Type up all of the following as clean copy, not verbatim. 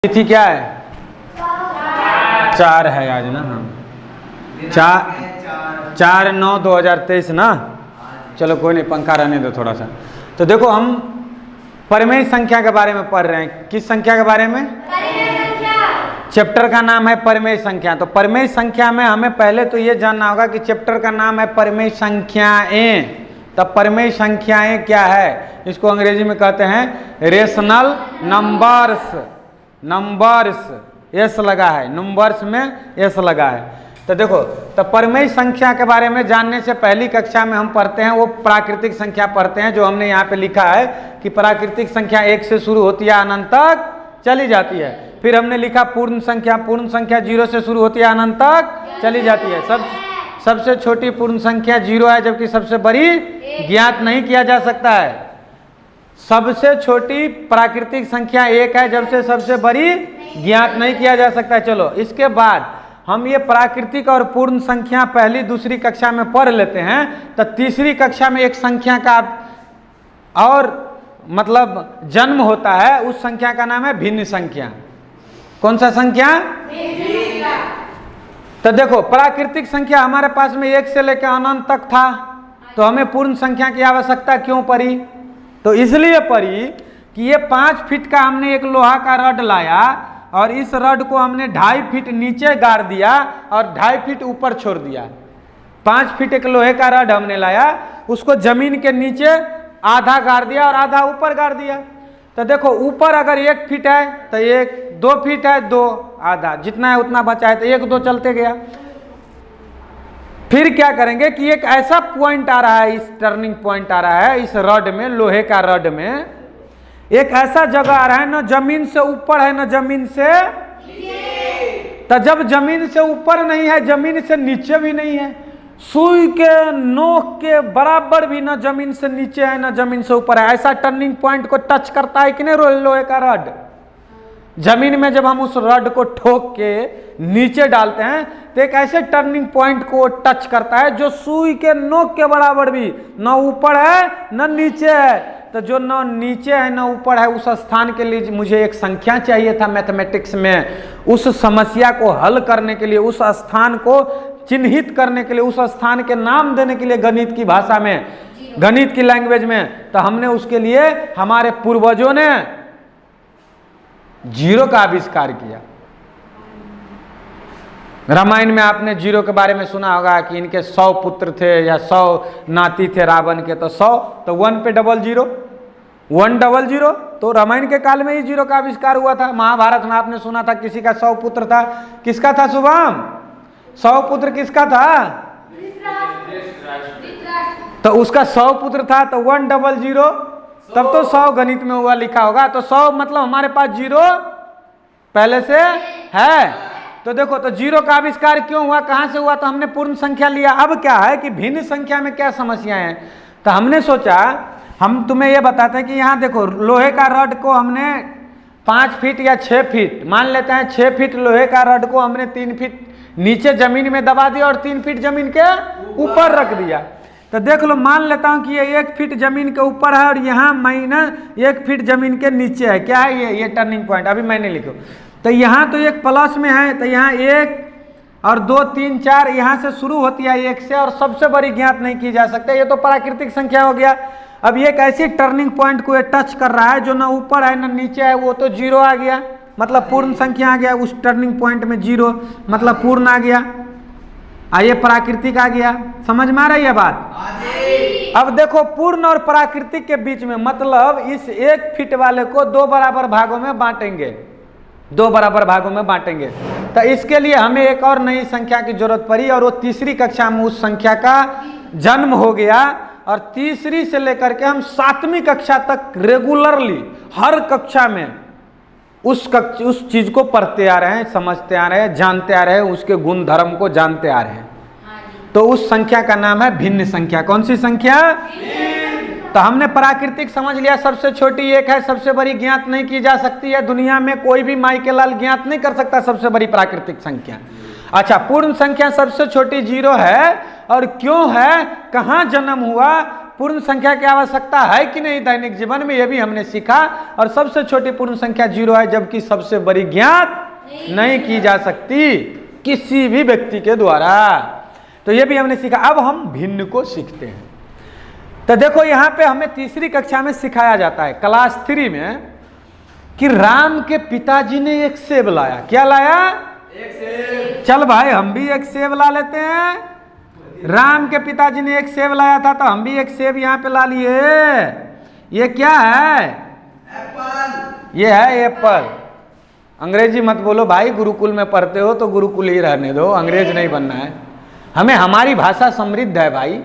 तिथि क्या है? 4 है आज ना। हाँ 4/9/2023 ना। चलो कोई नहीं, पंखा रहने दो थोड़ा सा। तो देखो हम परिमेय संख्या के बारे में पढ़ रहे हैं। किस संख्या के बारे में? चैप्टर का नाम है परिमेय संख्या। तो परिमेय संख्या में हमें पहले तो ये जानना होगा कि चैप्टर का नाम है परिमेय संख्याएं। तब परिमेय संख्याएं क्या है? इसको अंग्रेजी में कहते हैं रेशनल नंबर्स। नंबर्स एस लगा है, नंबर्स में एस लगा है। तो देखो, तो परिमेय संख्या के बारे में जानने से पहली कक्षा में हम पढ़ते हैं वो प्राकृतिक संख्या पढ़ते हैं, जो हमने यहाँ पे लिखा है कि प्राकृतिक संख्या 1 से शुरू होती है अनंत तक चली जाती है। फिर हमने लिखा पूर्ण संख्या 0 से शुरू होती है अनंत तक चली जाती है। सबसे छोटी पूर्ण संख्या 0 है, जबकि सबसे बड़ी ज्ञात नहीं किया जा सकता है। सबसे छोटी प्राकृतिक संख्या 1 है, जब से सबसे बड़ी ज्ञात नहीं किया जा सकता है। चलो इसके बाद हम ये प्राकृतिक और पूर्ण संख्या पहली दूसरी कक्षा में पढ़ लेते हैं। तो तीसरी कक्षा में एक संख्या का और मतलब जन्म होता है, उस संख्या का नाम है भिन्न संख्या। कौन सा संख्या? तो देखो, प्राकृतिक संख्या हमारे पास में 1 से लेकर अनंत तक था, तो हमें पूर्ण संख्या की आवश्यकता क्यों पड़ी? तो इसलिए पड़ी कि ये 5 फीट का हमने एक लोहा का रड लाया और इस रड को हमने 2.5 फीट नीचे गाड़ दिया और 2.5 फीट ऊपर छोड़ दिया। 5 फीट एक लोहे का रड हमने लाया, उसको जमीन के नीचे आधा गाड़ दिया और आधा ऊपर गाड़ दिया। तो देखो, ऊपर अगर 1 फीट है तो 1, 2 फीट है 2, आधा जितना है उतना बचा है, तो 1 2 चलते गया। फिर क्या करेंगे कि एक ऐसा पॉइंट आ रहा है, इस टर्निंग पॉइंट आ रहा है इस रड में, लोहे का रड में एक ऐसा जगह आ रहा है न जमीन से ऊपर है न जमीन से नीचे। तो जब जमीन से ऊपर नहीं है, जमीन से नीचे भी नहीं है, सुई के नोक के बराबर भी न जमीन से नीचे है न जमीन से ऊपर है, ऐसा टर्निंग पॉइंट को टच करता है कि नहीं लोहे का रड? जमीन में जब हम उस रड को ठोक के नीचे डालते हैं तो एक ऐसे टर्निंग पॉइंट को टच करता है जो सुई के नोक के बराबर भी न ऊपर है न नीचे है। तो जो न नीचे है न ऊपर है, उस स्थान के लिए मुझे एक संख्या चाहिए था मैथमेटिक्स में। उस समस्या को हल करने के लिए, उस स्थान को चिन्हित करने के लिए, उस स्थान के नाम देने के लिए गणित की भाषा में, गणित की लैंग्वेज में, तो हमने उसके लिए हमारे पूर्वजों ने 0 का आविष्कार किया। रामायण में आपने 0 के बारे में सुना होगा कि इनके 100 पुत्र थे या 100 नाती थे रावण के, तो 100 तो 1 पे 00, 100। तो रामायण के काल में ही 0 का आविष्कार हुआ था। महाभारत में आपने सुना था किसी का 100 पुत्र था। किसका था शुभम? 100 पुत्र किसका था? तो उसका 100 पुत्र था, तो 100, तब तो 100 गणित में हुआ लिखा होगा। तो 100 मतलब हमारे पास 0 पहले से है। तो देखो, तो 0 का आविष्कार क्यों हुआ, कहां से हुआ? तो हमने पूर्ण संख्या लिया। अब क्या है कि भिन्न संख्या में क्या समस्याएं हैं, तो हमने सोचा हम तुम्हें यह बताते हैं कि यहाँ देखो, लोहे का रड को हमने 5 फीट या 6 फीट मान लेते हैं, 6 फीट लोहे का रड को हमने 3 फीट नीचे जमीन में दबा दिया और 3 फीट जमीन के ऊपर रख दिया। तो देख लो, मान लेता हूं कि ये 1 फीट जमीन के ऊपर है और यहाँ -1 फीट जमीन के नीचे है। क्या है ये टर्निंग पॉइंट? अभी मैंने लिखो, तो यहाँ तो एक प्लस में है, तो यहाँ 1 और 2 3 4 यहाँ से शुरू होती है 1 से, और सबसे बड़ी ज्ञात नहीं की जा सकती। ये तो प्राकृतिक संख्या हो गया। अब ये एक ऐसी टर्निंग पॉइंट को ये टच कर रहा है जो ना ऊपर है ना नीचे है, वो तो 0 आ गया, मतलब पूर्ण संख्या आ गया। उस टर्निंग पॉइंट में 0 मतलब पूर्ण आ गया, ये प्राकृतिक आ गया। समझ में आ रही है बात? अब देखो, पूर्ण और प्राकृतिक के बीच में मतलब इस 1 फीट वाले को 2 बराबर भागों में बांटेंगे, 2 बराबर भागों में बांटेंगे। तो इसके लिए हमें एक और नई संख्या की जरूरत पड़ी, और वो तीसरी कक्षा में उस संख्या का जन्म हो गया। और तीसरी से लेकर के हम 7वीं कक्षा तक रेगुलरली हर कक्षा में उस चीज को पढ़ते आ रहे हैं, समझते आ रहे हैं, जानते आ रहे हैं, उसके गुण धर्म को जानते आ रहे हैं। तो उस संख्या का नाम है भिन्न संख्या। कौन सी संख्या? तो हमने प्राकृतिक समझ लिया, सबसे छोटी 1 है, सबसे बड़ी ज्ञात नहीं की जा सकती है। दुनिया में कोई भी माई के लाल ज्ञात नहीं कर सकता सबसे बड़ी प्राकृतिक संख्या। अच्छा, पूर्ण संख्या सबसे छोटी 0 है, और क्यों है, कहाँ जन्म हुआ? पूर्ण संख्या की आवश्यकता है कि नहीं दैनिक जीवन में, ये भी हमने सीखा। और सबसे छोटी पूर्ण संख्या 0 है, जबकि सबसे बड़ी ज्ञात नहीं की जा सकती किसी भी व्यक्ति के द्वारा। तो ये भी हमने सीखा। अब हम भिन्न को सीखते हैं। तो देखो यहाँ पे हमें तीसरी कक्षा में सिखाया जाता है, क्लास 3 में, कि राम के पिताजी ने एक सेब लाया। क्या लाया? एक सेब। चल भाई हम भी एक सेब ला लेते हैं। राम के पिताजी ने एक सेब लाया था, तो हम भी एक सेब यहाँ पे ला लिए। ये क्या है? एप्पल। ये है एप्पल। अंग्रेजी मत बोलो भाई, गुरुकुल में पढ़ते हो तो गुरुकुल ही रहने दो, अंग्रेज नहीं बनना है। हमें हमारी भाषा समृद्ध है भाई।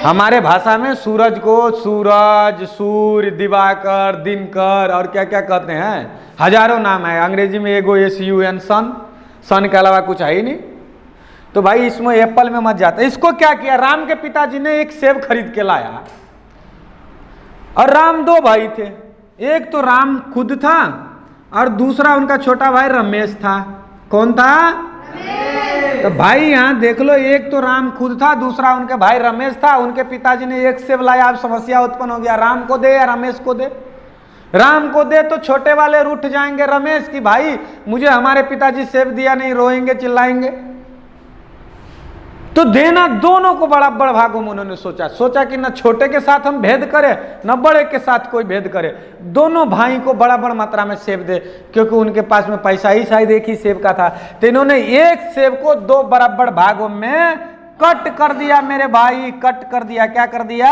हमारे भाषा में सूरज को सूरज, सूर्य, दिवाकर, दिनकर और क्या क्या कहते हैं, हजारों नाम है। अंग्रेजी में एगो SUN, सन, सन के अलावा कुछ है ही नहीं। तो भाई इसमें एप्पल में मत जाता। इसको क्या किया? राम के पिताजी ने एक सेब खरीद के लाया। और राम 2 भाई थे, एक तो राम खुद था और दूसरा उनका छोटा भाई रमेश था। कौन था? तो भाई यहाँ देख लो, एक तो राम खुद था, दूसरा उनके भाई रमेश था। उनके पिताजी ने एक सेब लाया। अब समस्या उत्पन्न हो गया, राम को दे या रमेश को दे? राम को दे तो छोटे वाले रूठ जाएंगे रमेश की, भाई मुझे हमारे पिताजी सेब दिया नहीं, रोएंगे चिल्लाएंगे। तो देना दोनों को बराबर भागों में उन्होंने सोचा कि न छोटे के साथ हम भेद करें न बड़े के साथ कोई भेद करे, दोनों भाई को बराबर मात्रा में सेब दे, क्योंकि उनके पास में पैसा ही शायद एक ही सेब का था। तो इन्होंने एक सेब को 2 बराबर भागों में कट कर दिया मेरे भाई, कट कर दिया। क्या कर दिया?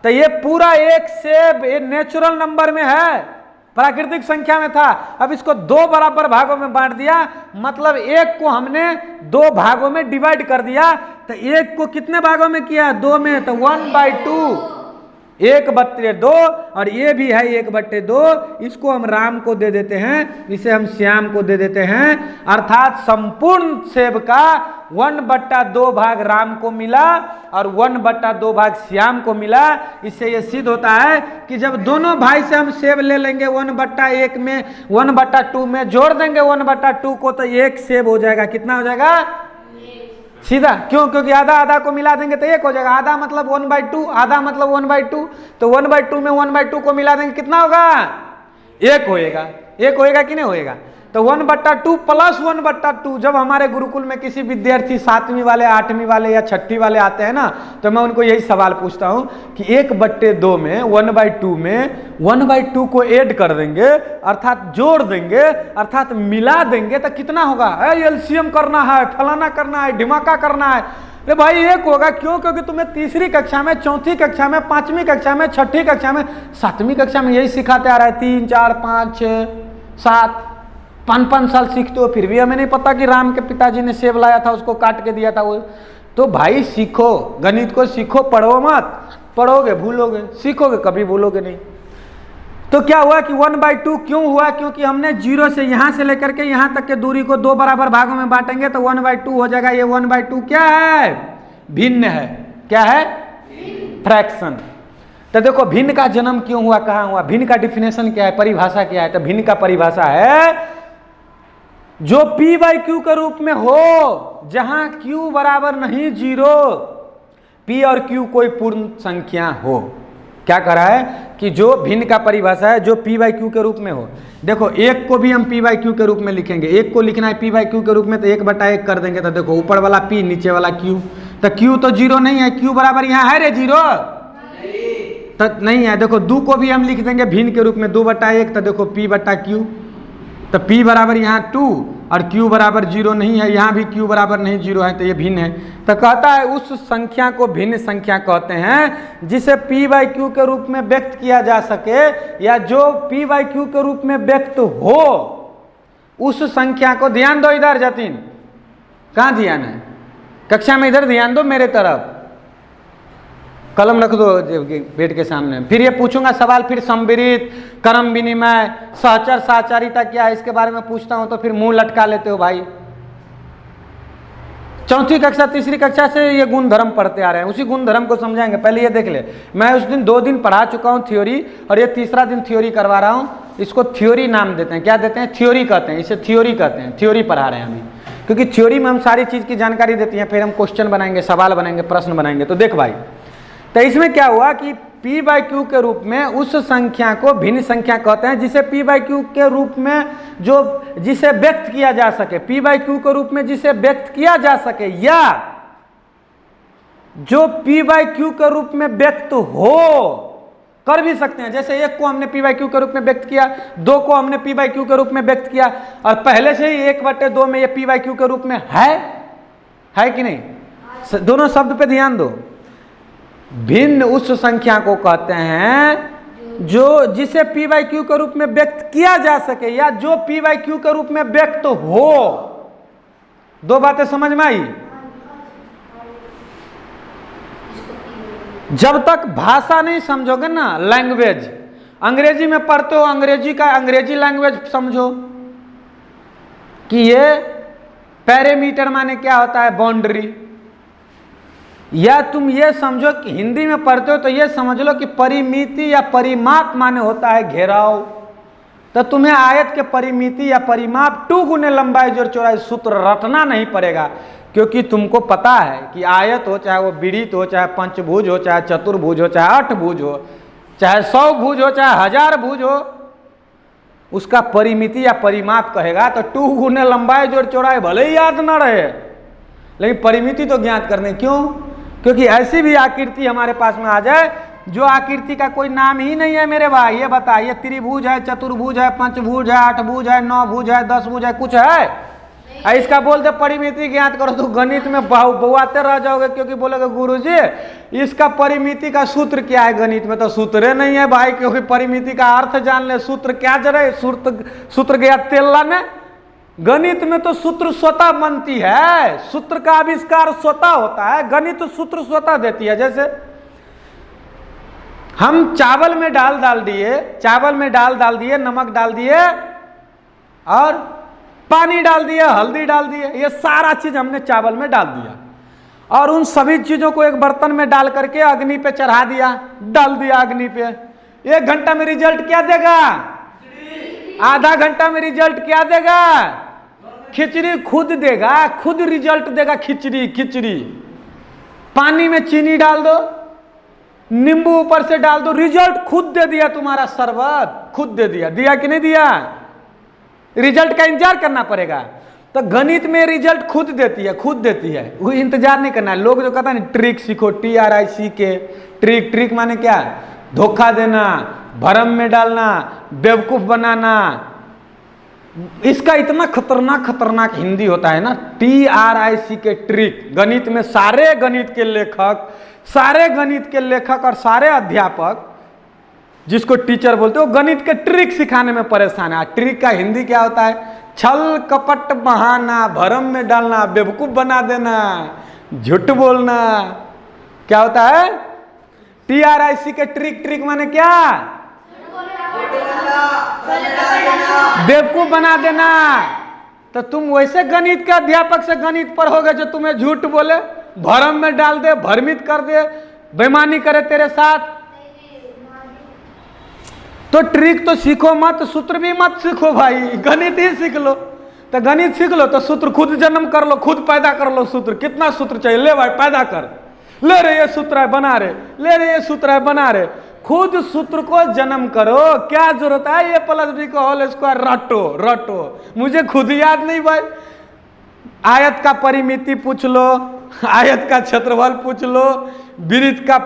तो ये पूरा एक सेब ये नेचुरल नंबर में है, प्राकृतिक संख्या में था। अब इसको 2 बराबर भागों में बांट दिया, मतलब एक को हमने 2 भागों में डिवाइड कर दिया। तो एक को कितने भागों में किया? 2 में, तो 1/2, 1/2। और ये भी है 1/2। इसको हम राम को दे देते हैं, इसे हम श्याम को दे देते हैं। अर्थात संपूर्ण सेब का 1/2 भाग राम को मिला और 1/2 भाग श्याम को मिला। इससे ये सिद्ध होता है कि जब दोनों भाई से हम सेब ले लेंगे 1/1 में, 1/2 में जोड़ देंगे 1/2 को, तो एक सेब हो जाएगा। कितना हो जाएगा? सीधा। क्यों? क्योंकि आधा आधा को मिला देंगे तो एक हो जाएगा। आधा मतलब 1/2, आधा मतलब 1/2। तो 1/2 में 1/2 को मिला देंगे, कितना होगा? 1 होएगा। 1 होएगा कि नहीं होएगा? तो 1/2 प्लस 1/2। जब हमारे गुरुकुल में किसी विद्यार्थी 7वीं वाले, 8वीं वाले या 6ठी वाले आते हैं ना, तो मैं उनको यही सवाल पूछता हूं कि 1/2 में 1/2 में 1/2 को ऐड कर देंगे, अर्थात जोड़ देंगे, अर्थात मिला देंगे, तो कितना होगा? एलसीएम करना है, फलाना करना है, ढिमाका करना है। अरे भाई 1 होगा। क्यों? क्योंकि तुम्हें तीसरी कक्षा में, चौथी कक्षा में, 5वीं कक्षा में, 6ठी कक्षा में, 7वीं कक्षा में यही सिखाते आ रहा है। 3, 4, 5, 6, 7, 5 साल सीखते हो, फिर भी हमें नहीं पता कि राम के पिताजी ने सेब लाया था, उसको काट के दिया था वो। तो भाई सीखो, गणित को सीखो, पढ़ो मत। पढ़ोगे भूलोगे, सीखोगे कभी भूलोगे नहीं। तो क्या हुआ कि 1/2 क्यों हुआ? क्योंकि हमने 0 से यहां से लेकर के यहां तक के दूरी को 2 बराबर भागों में बांटेंगे तो 1/2 हो जाएगा। ये 1/2 क्या है? भिन्न है। क्या है? फ्रैक्शन। तो देखो भिन्न का जन्म क्यों हुआ, कहां हुआ? भिन्न का डिफिनेशन क्या है, परिभाषा क्या है? तो भिन्न का परिभाषा है जो P/Q के रूप में हो, जहां Q बराबर नहीं 0, P और Q कोई पूर्ण संख्या हो। क्या कह रहा है कि जो भिन्न का परिभाषा है जो P/Q के रूप में हो। देखो 1 को भी हम P/Q के रूप में लिखेंगे। 1 को लिखना है P/Q के रूप में तो 1/1 कर देंगे। तो देखो ऊपर वाला P, नीचे वाला Q। तो Q तो 0 नहीं है, Q बराबर यहाँ है रे 0 तो नहीं है। देखो 2 को भी हम लिख देंगे भिन्न के रूप में 2/1, तो देखो P/Q। तो P बराबर यहाँ 2 और Q बराबर 0 नहीं है, यहाँ भी Q बराबर नहीं 0 है, तो ये भिन्न है। तो कहता है उस संख्या को भिन्न संख्या कहते हैं जिसे P/Q के रूप में व्यक्त किया जा सके, या जो P/Q के रूप में व्यक्त हो उस संख्या को। ध्यान दो इधर जतिन, कहाँ ध्यान है? कक्षा में इधर ध्यान दो मेरे तरफ, कलम रख दो पेट के सामने। फिर ये पूछूंगा सवाल, फिर संविरित, कर्म विनिमय, सहचर, सहचारिता क्या है, इसके बारे में पूछता हूं तो फिर मुंह लटका लेते हो भाई। चौथी कक्षा, तीसरी कक्षा से ये गुण धर्म पढ़ते आ रहे हैं, उसी गुण धर्म को समझाएंगे। पहले ये देख ले, मैं उस दिन 2 दिन पढ़ा चुका हूँ थ्योरी, और ये तीसरा दिन थ्योरी करवा रहा हूँ। इसको थ्योरी नाम देते हैं। क्या देते हैं? थ्योरी कहते हैं, इसे थ्योरी कहते हैं। थ्योरी पढ़ा रहे हैं अभी। क्योंकि थ्योरी में हम सारी चीज़ की जानकारी देती हैं, फिर हम क्वेश्चन बनाएंगे, सवाल बनाएंगे, प्रश्न बनाएंगे। तो देख भाई, तो इसमें क्या हुआ कि p/q के रूप में उस संख्या को भिन्न संख्या कहते हैं जिसे p/q के रूप में जिसे व्यक्त किया जा सके, p/q के रूप में जिसे व्यक्त किया जा सके, या जो p/q के रूप में व्यक्त हो, कर भी सकते हैं। जैसे 1 को हमने p/q के रूप में व्यक्त किया, 2 को हमने p/q के रूप में व्यक्त किया, और पहले से ही 1/2 में ये p/q के रूप में है कि नहीं? दोनों शब्द पे ध्यान दो। भिन्न उस संख्या को कहते हैं जिसे p/q के रूप में व्यक्त किया जा सके, या जो p/q के रूप में व्यक्त हो। दो बातें समझ में आई? जब तक भाषा नहीं समझोगे ना, लैंग्वेज, अंग्रेजी में पढ़ते हो, अंग्रेजी लैंग्वेज समझो कि ये पैरामीटर माने क्या होता है, बाउंड्री, या तुम ये समझो कि हिंदी में पढ़ते हो तो ये समझ लो कि परिमिति या परिमाप माने होता है घेराव। तो तुम्हें आयत के परिमिति या परिमाप 2 गुने लंबाई जोड़ चौड़ाई सूत्र रटना नहीं पड़ेगा, क्योंकि तुमको पता है कि आयत हो, चाहे वो वृत्त हो, चाहे पंचभुज हो, चाहे चतुर्भुज हो, चाहे अष्टभुज हो, चाहे 100 भुज हो, चाहे 1000 भुज हो, उसका परिमिति या परिमाप कहेगा तो 2 गुने लंबाई जोड़ चौड़ाई भले ही याद न रहे, लेकिन परिमिति तो ज्ञात करने। क्यों? क्योंकि ऐसी भी आकृति हमारे पास में आ जाए जो आकृति का कोई नाम ही नहीं है मेरे भाई, ये बताइए, त्रिभुज है, चतुर्भुज है, पंचभुज है, 8 भुज है, 9 भुज है, 10 भुज है, कुछ है? इसका बोलते परिमिति ज्ञात करो तो गणित में बउआते रह जाओगे, क्योंकि बोलोगे गुरुजी इसका परिमिति का सूत्र क्या है? गणित में तो सूत्र नहीं है भाई, क्योंकि परिमिति का अर्थ जान ले, सूत्र क्या जरे, सूत्र गया तेल लाने। गणित में तो सूत्र स्वतः बनती है, सूत्र का आविष्कार स्वतः होता है, गणित सूत्र स्वतः देती है। जैसे हम चावल में डाल दिए, नमक डाल दिए और पानी डाल दिया, हल्दी डाल दिए, ये सारा चीज हमने चावल में डाल दिया, और उन सभी चीजों को एक बर्तन में डाल करके अग्नि पे चढ़ा दिया, डाल दिया अग्नि पे। 1 घंटा में रिजल्ट क्या देगा? आधा घंटा में रिजल्ट क्या देगा? खिचड़ी खुद देगा, खुद रिजल्ट देगा खिचड़ी। पानी में चीनी डाल दो, नींबू ऊपर से डाल दो, रिजल्ट खुद दे दिया, तुम्हारा शरबत खुद दे दिया कि नहीं दिया? रिजल्ट का इंतजार करना पड़ेगा। तो गणित में रिजल्ट खुद देती है, वो इंतजार नहीं करना है। लोग जो कहता है ट्रिक सीखो, TRIC, ट्रिक माने क्या? धोखा देना, भरम में डालना, बेवकूफ बनाना। इसका इतना खतरनाक हिंदी होता है ना, TRIC, ट्रिक। गणित में सारे गणित के लेखक और सारे अध्यापक जिसको टीचर बोलते हो, गणित के ट्रिक सिखाने में परेशान है। ट्रिक का हिंदी क्या होता है? छल कपट बहाना, भरम में डालना, बेवकूफ बना देना, झूठ बोलना। क्या होता है? TRIC के ट्रिक माने क्या? बेवकूफ बना देना। तो तुम वैसे गणित के अध्यापक से गणित पढ़ोगे जो तुम्हें झूठ बोले, भरम में डाल दे, भ्रमित कर दे, बेईमानी करे तेरे साथ। तो ट्रिक तो सीखो मत, सूत्र भी मत सीखो भाई, गणित ही सीख लो। तो गणित सीख लो तो सूत्र खुद जन्म कर लो, खुद पैदा कर लो सूत्र। कितना सूत्र चाहिए? ले भाई पैदा कर, ले रे ये सूत्र है बना रे, ले रे ये सूत्र है बना रे। खुद सूत्र को जन्म करो, क्या जरूरत है ये +b का होल स्क्वायर रटो। मुझे खुद याद नहीं भाई। आयत का परिमिति पूछ लो, आयत का क्षेत्रफल पूछ लो, वृत्त का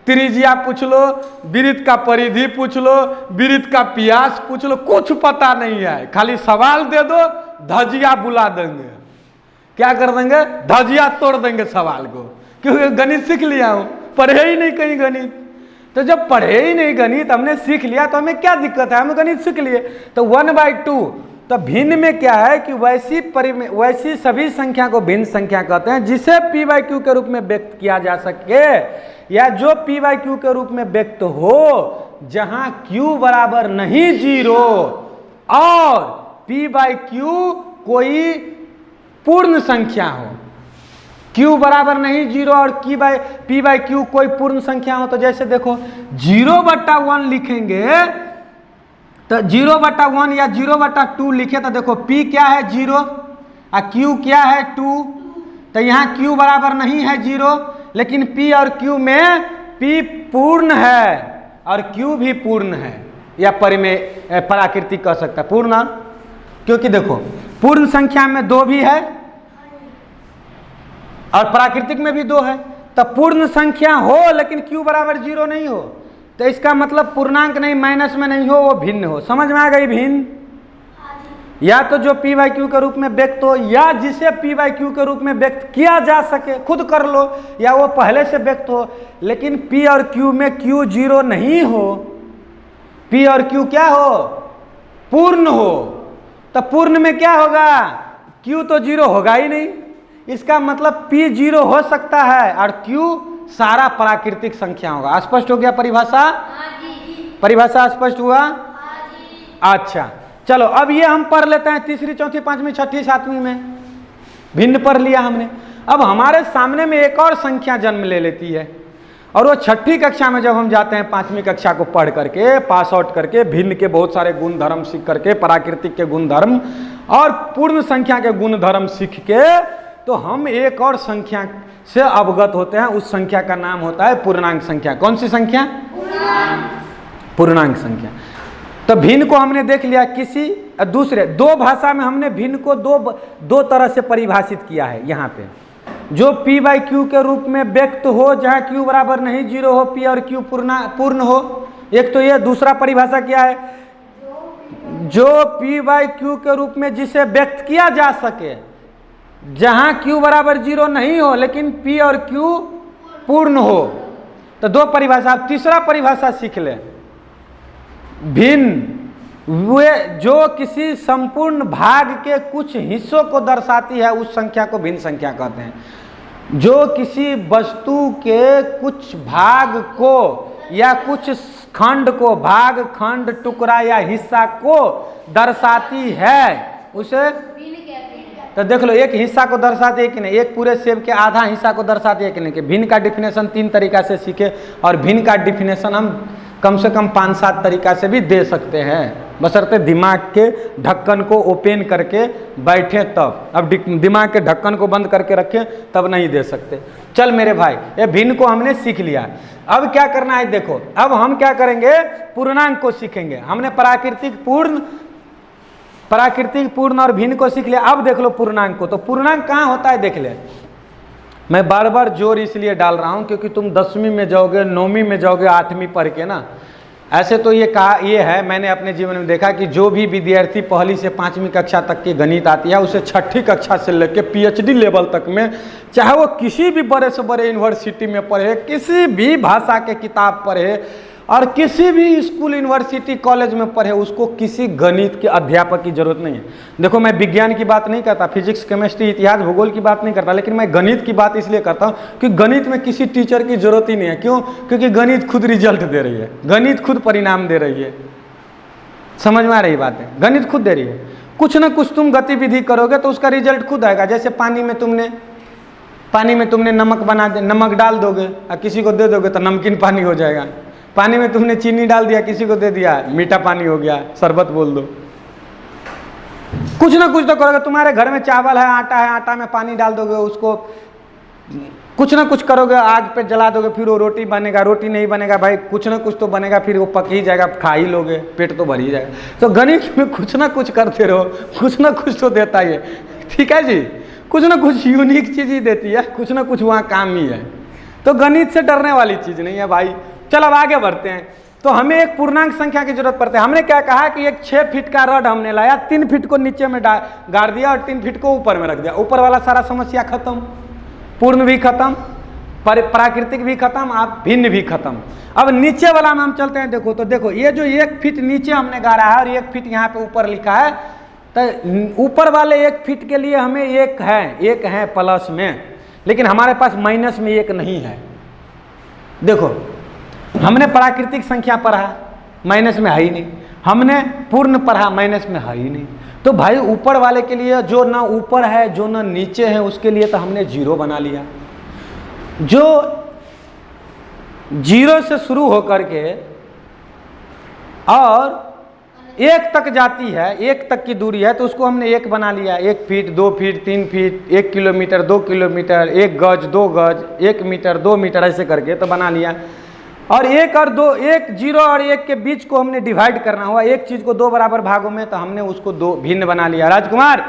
त्रिज्या पूछ लो, वृत्त का परिधि पूछ लो, वृत्त का व्यास पूछ लो, कुछ पता नहीं है। खाली सवाल दे दो, धजिया बुला देंगे। क्या कर देंगे? धजिया तोड़ देंगे सवाल को, क्योंकि गणित सीख लिया हूं, पढ़े ही नहीं कहीं गणित। तो जब पढ़े ही नहीं गणित, हमने सीख लिया तो हमें क्या दिक्कत है? हम गणित सीख लिए। तो 1/2। तो भिन्न में क्या है कि वैसी सभी संख्या को भिन्न संख्या कहते हैं जिसे p/q के रूप में व्यक्त किया जा सके, या जो p/q के रूप में व्यक्त हो जहां q बराबर नहीं 0 और p/q कोई पूर्ण संख्या हो। q बराबर नहीं 0 और p/q कोई पूर्ण संख्या हो। तो जैसे देखो 0/1 लिखेंगे तो 0/1 या 0/2 लिखे तो देखो p क्या है? 0, Q क्या है 2, तो यहाँ Q बराबर नहीं है 0, लेकिन P और Q में P पूर्ण है और Q भी पूर्ण है, या प्राकृतिक कह सकता है पूर्ण, क्योंकि देखो पूर्ण संख्या में 2 भी है और प्राकृतिक में भी 2 है, तो पूर्ण संख्या हो लेकिन Q बराबर 0 नहीं हो, तो इसका मतलब पूर्णांक नहीं, माइनस में नहीं हो, वो भिन्न हो। समझ में आ गई भिन्न? या तो जो P बाई क्यू के रूप में व्यक्त हो, या जिसे P बाई क्यू के रूप में व्यक्त किया जा सके, खुद कर लो, या वो पहले से व्यक्त हो, लेकिन P और Q में Q 0 नहीं हो, P और Q क्या हो? पूर्ण हो। तो पूर्ण में क्या होगा? Q तो 0 होगा ही नहीं, इसका मतलब P 0 हो सकता है और Q सारा प्राकृतिक संख्या होगा। स्पष्ट हो गया परिभाषा? परिभाषा स्पष्ट हुआ? अच्छा, चलो अब ये हम पढ़ लेते हैं तीसरी, चौथी, पांचवी, छठी, सातवीं में भिन्न पढ़ लिया हमने। अब हमारे सामने में एक और संख्या जन्म ले लेती है, और वो छठी कक्षा में जब हम जाते हैं, पांचवी कक्षा को पढ़ करके पास आउट करके भिन्न के बहुत सारे गुण धर्म सीख करके, प्राकृतिक के गुण धर्म और पूर्ण संख्या के गुण धर्म सीख के, तो हम एक और संख्या से अवगत होते हैं। उस संख्या का नाम होता है पूर्णांक संख्या। कौन सी संख्या? पूर्णांक संख्या। तो भिन्न को हमने देख लिया, किसी दूसरे दो भाषा में हमने भिन्न को दो तरह से परिभाषित किया है। यहाँ पे जो P बाई क्यू के रूप में व्यक्त हो, जहाँ Q बराबर नहीं 0 हो, P और Q पूर्ण हो, एक तो ये। दूसरा परिभाषा क्या है? जो P बाई क्यू के रूप में जिसे व्यक्त किया जा सके, जहाँ Q बराबर 0 नहीं हो लेकिन P और Q पूर्ण हो। तो दो परिभाषा। अब तीसरा परिभाषा सीख ले, भिन्न वे जो किसी संपूर्ण भाग के कुछ हिस्सों को दर्शाती है, उस संख्या को भिन्न संख्या कहते हैं। जो किसी वस्तु के कुछ भाग को या कुछ खंड को, भाग, खंड, टुकड़ा या हिस्सा को दर्शाती है, उसे तो देख लो, एक हिस्सा को दर्शाती है कि नहीं, एक पूरे सेब के आधा हिस्सा को दर्शाती है कि नहीं। कि भिन्न का डिफिनेशन 3 तरीका से सीखे, और भिन्न का डिफिनेशन हम कम से कम 5-7 तरीका से भी दे सकते हैं, बशर्ते दिमाग के ढक्कन को ओपन करके बैठे तब। अब दिमाग के ढक्कन को बंद करके रखें तब नहीं दे सकते। चल मेरे भाई, ये भिन्न को हमने सीख लिया। अब क्या करना है देखो, अब हम क्या करेंगे? पूर्णांक को सीखेंगे। हमने प्राकृतिक पूर्ण और भिन्न को सीख लिया। अब देख लो पूर्णांक को। तो पूर्णांक कहाँ होता है देख ले। मैं बार बार जोर इसलिए डाल रहा हूँ क्योंकि तुम 10वीं में जाओगे, 9वीं में जाओगे, 8वीं पढ़ के ना। ऐसे तो ये है, मैंने अपने जीवन में देखा कि जो भी विद्यार्थी पहली से 5वीं कक्षा तक की गणित आती है, उसे छठी कक्षा से लेकर PhD लेवल तक में, चाहे वो किसी भी बड़े से बड़े यूनिवर्सिटी में पढ़े, किसी भी भाषा के किताब पढ़े और किसी भी स्कूल, यूनिवर्सिटी, कॉलेज में पढ़े, उसको किसी गणित के अध्यापक की जरूरत नहीं है। देखो, मैं विज्ञान की बात नहीं करता, फिजिक्स, केमिस्ट्री, इतिहास, भूगोल की बात नहीं करता, लेकिन मैं गणित की बात इसलिए करता हूँ कि गणित में किसी टीचर की जरूरत ही नहीं है। क्यों? क्योंकि गणित खुद रिजल्ट दे रही है, गणित खुद परिणाम दे रही है। समझ में आ रही बात है? गणित खुद दे रही है। कुछ ना कुछ तुम गतिविधि करोगे तो उसका रिजल्ट खुद आएगा। जैसे पानी में तुमने नमक डाल दोगे और किसी को दे दोगे तो नमकीन पानी हो जाएगा। पानी में तुमने चीनी डाल दिया, किसी को दे दिया, मीठा पानी हो गया, शरबत बोल दो। कुछ ना कुछ तो करोगे। तुम्हारे घर में चावल है, आटा है, आटा में पानी डाल दोगे, उसको कुछ ना कुछ करोगे, आग पे जला दोगे, फिर वो रोटी बनेगा। रोटी नहीं बनेगा भाई, कुछ ना कुछ तो बनेगा, फिर वो पक ही जाएगा, खा ही लोगे, पेट तो भर ही जाएगा। तो गणित में कुछ ना कुछ करते रहो, कुछ ना कुछ तो देता ही है। ठीक है जी, कुछ ना कुछ यूनिक चीज ही देती है, कुछ ना कुछ वहाँ काम ही है। तो गणित से डरने वाली चीज नहीं है भाई। चल अब आगे बढ़ते हैं। तो हमें एक पूर्णांक संख्या की जरूरत पड़ती है। हमने क्या कहा कि एक 6 फीट का रड हमने लाया, 3 फीट को नीचे में गाड़ दिया और 3 फीट को ऊपर में रख दिया। ऊपर वाला सारा समस्या खत्म, पूर्ण भी खत्म, प्राकृतिक भी खत्म, आप भिन्न भी खत्म। अब नीचे वाला में हम चलते हैं। देखो ये जो 1 फीट नीचे हमने गाड़ा है और 1 फीट यहाँ पे ऊपर लिखा है, तो ऊपर वाले 1 फीट के लिए हमें एक है प्लस में, लेकिन हमारे पास माइनस में 1 नहीं है। देखो, हमने प्राकृतिक संख्या पढ़ा, माइनस में है ही नहीं। हमने पूर्ण पढ़ा, माइनस में है ही नहीं। तो भाई ऊपर वाले के लिए जो ना ऊपर है, जो ना नीचे है, उसके लिए तो हमने 0 बना लिया। जो 0 से शुरू होकर के और एक तक जाती है, एक तक की दूरी है तो उसको हमने एक बना लिया, 1 feet 2 feet 3 feet 1 kilometre 2 kilometre 1 गज 2 गज 1 मीटर 2 मीटर ऐसे करके तो बना लिया। और 1 और 2, 1 0 और 1 के बीच को हमने डिवाइड करना हुआ, एक चीज को 2 बराबर भागों में, तो हमने उसको 2 भिन्न बना लिया। राजकुमार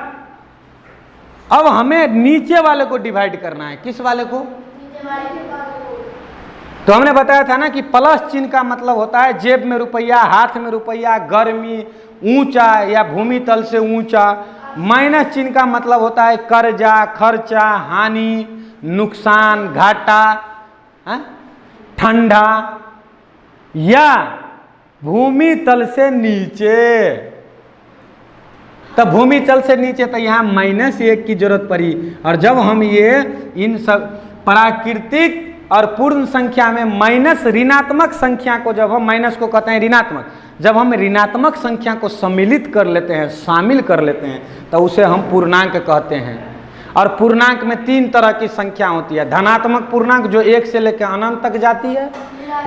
अब हमें नीचे वाले को डिवाइड करना है, किस वाले को? तो हमने बताया था ना कि प्लस चिन्ह का मतलब होता है जेब में रुपया, हाथ में रुपया, गर्मी, ऊंचा या भूमि तल से ऊंचा। माइनस चिन्ह का मतलब होता है कर्जा, खर्चा, हानि, नुकसान, घाटा, ठंडा या भूमि तल से नीचे। तब भूमि तल से नीचे तो यहाँ -1 की जरूरत पड़ी। और जब हम ये इन सब प्राकृतिक और पूर्ण संख्या में माइनस ऋणात्मक संख्या को, जब हम माइनस को कहते हैं ऋणात्मक, जब हम ऋणात्मक संख्या को सम्मिलित कर लेते हैं, शामिल कर लेते हैं, तो उसे हम पूर्णांक कहते हैं। और पूर्णांक में 3 तरह की संख्या होती है। धनात्मक पूर्णांक जो 1 से लेकर अनंत तक जाती है,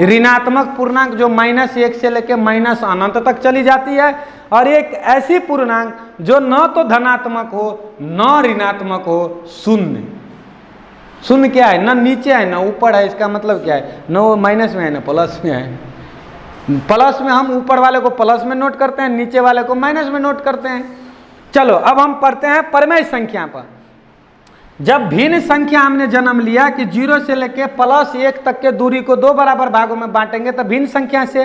ऋणात्मक पूर्णांक जो -1 से लेकर माइनस अनंत तक चली जाती है, और एक ऐसी पूर्णांक जो न तो धनात्मक हो न ऋणात्मक हो, शून्य। शून्य क्या है? न नीचे है न ऊपर है। इसका मतलब क्या है? न वो माइनस में है न प्लस में है। प्लस में हम ऊपर वाले को प्लस में नोट करते हैं, नीचे वाले को माइनस में नोट करते हैं। चलो अब हम पढ़ते हैं परमेय संख्या पर। जब भिन्न संख्या हमने जन्म लिया कि 0 से लेके +1 तक के दूरी को 2 बराबर भागों में बांटेंगे, तो भिन्न संख्या से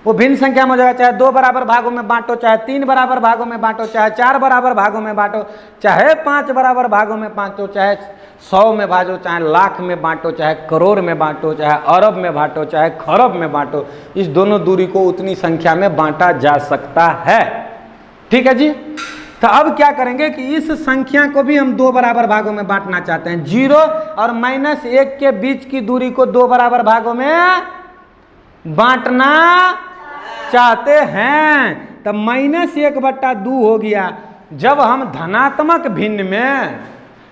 वो भिन्न संख्या में हो जाएगा। चाहे 2 बराबर भागों में बांटो, चाहे 3 बराबर भागों में बांटो, चाहे 4 बराबर भागों में बांटो, चाहे 5 बराबर भागों में बांटो, चाहे 100 में बांटो, चाहे लाख में बांटो, चाहे करोड़ में बांटो, चाहे अरब में बांटो, चाहे खरब में बांटो, इस दोनों दूरी को उतनी संख्या में बांटा जा सकता है। ठीक है जी। तो अब क्या करेंगे कि इस संख्या को भी हम 2 बराबर भागों में बांटना चाहते हैं। 0 और -1 के बीच की दूरी को 2 बराबर भागों में बांटना चाहते हैं। तो -1/2 हो गया। जब हम धनात्मक भिन्न में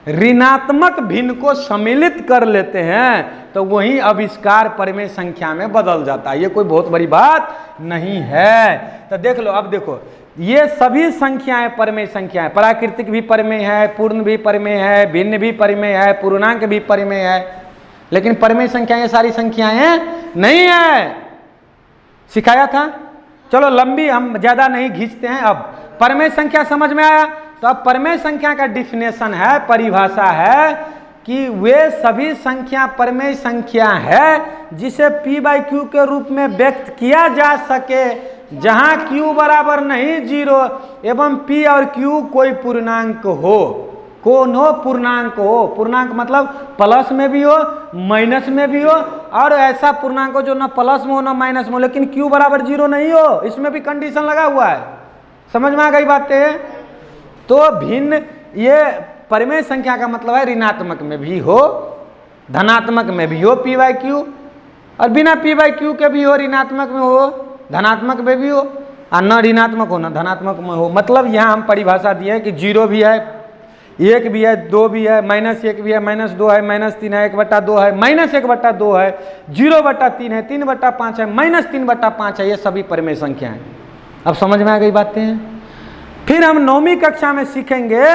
ऋणात्मक भिन्न को सम्मिलित कर लेते हैं तो वही आविष्कार परमेय संख्या में बदल जाता है। ये कोई बहुत बड़ी बात नहीं है। तो देख लो, अब देखो, ये सभी संख्याएं परमेय संख्याएं, प्राकृतिक भी परमेय है, पूर्ण भी परमेय है, भिन्न भी परमेय है, पूर्णांक भी परमेय है। लेकिन परमेय संख्या ये सारी संख्याएं नहीं है। सिखाया था। चलो लंबी हम ज्यादा नहीं खींचते हैं। अब परमेय संख्या समझ में आया। तो अब परमेय संख्या का डिफिनेशन है, परिभाषा है कि वे सभी संख्या परमेय संख्या है जिसे p/q के रूप में व्यक्त किया जा सके, जहां q बराबर नहीं 0 एवं p और q कोई पूर्णांक हो। कौन हो? पूर्णांक हो। पूर्णांक मतलब प्लस में भी हो, माइनस में भी हो, और ऐसा पूर्णांक हो जो न प्लस में हो न माइनस में हो, लेकिन q बराबर 0 नहीं हो। इसमें भी कंडीशन लगा हुआ है। समझ में आ गई बातें? तो भिन्न, ये परमेय संख्या का मतलब है ऋणात्मक में भी हो, धनात्मक में भी हो p/q, और बिना p/q के भी हो, ऋणात्मक में हो, धनात्मक में भी हो, और न ऋणात्मक हो न धनात्मक में हो। मतलब यहाँ हम परिभाषा दिए कि 0 भी है, 1 भी है, 2 भी है, -1 भी है, -2 है, -3 है, 1/2 है, -1/2 है, 0/3 है, 3/5 है, -3/5 है। ये सभी परमेय संख्या हैं। अब समझ में आ गई बातें? फिर हम 9वीं कक्षा में सीखेंगे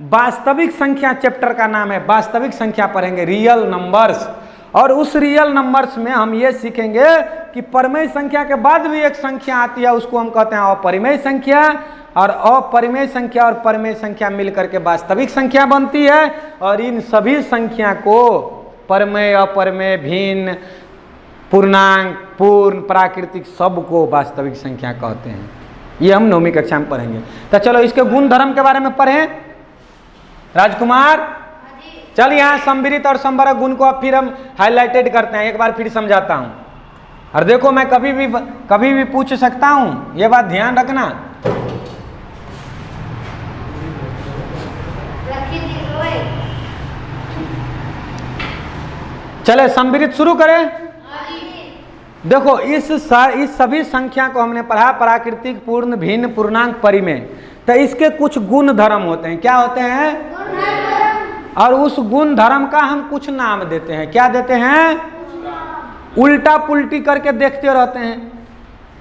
वास्तविक संख्या। चैप्टर का नाम है वास्तविक संख्या, पढ़ेंगे रियल नंबर्स। और उस रियल नंबर्स में हम ये सीखेंगे कि परमेय संख्या के बाद भी एक संख्या आती है, उसको हम कहते हैं अपरिमेय संख्या। और अपरिमेय संख्या और परमेय संख्या मिलकर के वास्तविक संख्या बनती है। और इन सभी संख्या को परमेय, अपरमेय, भिन्न, पूर्णांक, पूर्ण, प्राकृतिक, सबको वास्तविक संख्या कहते हैं। ये हम 9वीं कक्षा में पढ़ेंगे। तो चलो इसके गुण धर्म के बारे में पढ़ें। राजकुमार चल, यहाँ संवृत और संवरक गुण को अब फिर हम हाईलाइटेड करते हैं। एक बार फिर समझाता हूँ। और देखो, मैं कभी भी पूछ सकता हूँ, ये बात ध्यान रखना। चले संवृत शुरू करें। देखो, इस सभी संख्या को हमने पढ़ा, प्राकृतिक, पूर्ण, भिन्न, पूर्णांक, परिमेय। तो इसके कुछ गुण धर्म होते हैं। क्या होते हैं? और उस गुण धर्म का हम कुछ नाम देते हैं। क्या देते हैं? उल्टा पुल्टी करके देखते रहते हैं,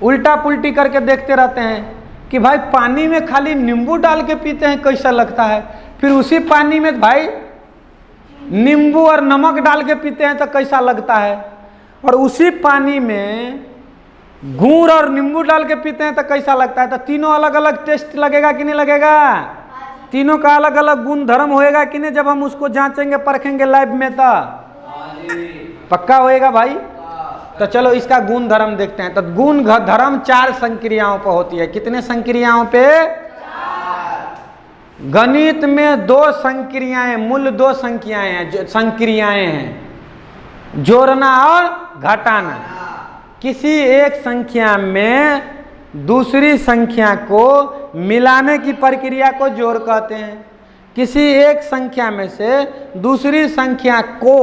उल्टा पुल्टी करके देखते रहते हैं। कि भाई पानी में खाली नींबू डाल के पीते हैं कैसा लगता है, फिर उसी पानी में भाई नींबू और नमक डाल के पीते हैं तो कैसा लगता है, और उसी पानी में गुड़ और नींबू डाल के पीते हैं तो कैसा लगता है। तो तीनों अलग अलग टेस्ट लगेगा कि नहीं लगेगा, तीनों का अलग अलग गुण धर्म होएगा कि नहीं, जब हम उसको जांचेंगे परखेंगे लाइव में तो पक्का होएगा भाई। तो चलो इसका गुण धर्म देखते हैं। तो गुण धर्म 4 संक्रियाओं पर होती है। कितने संक्रियाओं पे? 4। गणित में 2 संक्रियाएं, मूल 2 संक्रियाएं हैं, जोड़ना और घटाना। किसी एक संख्या में दूसरी संख्या को मिलाने की प्रक्रिया को जोड़ कहते हैं। किसी एक संख्या में से दूसरी संख्या को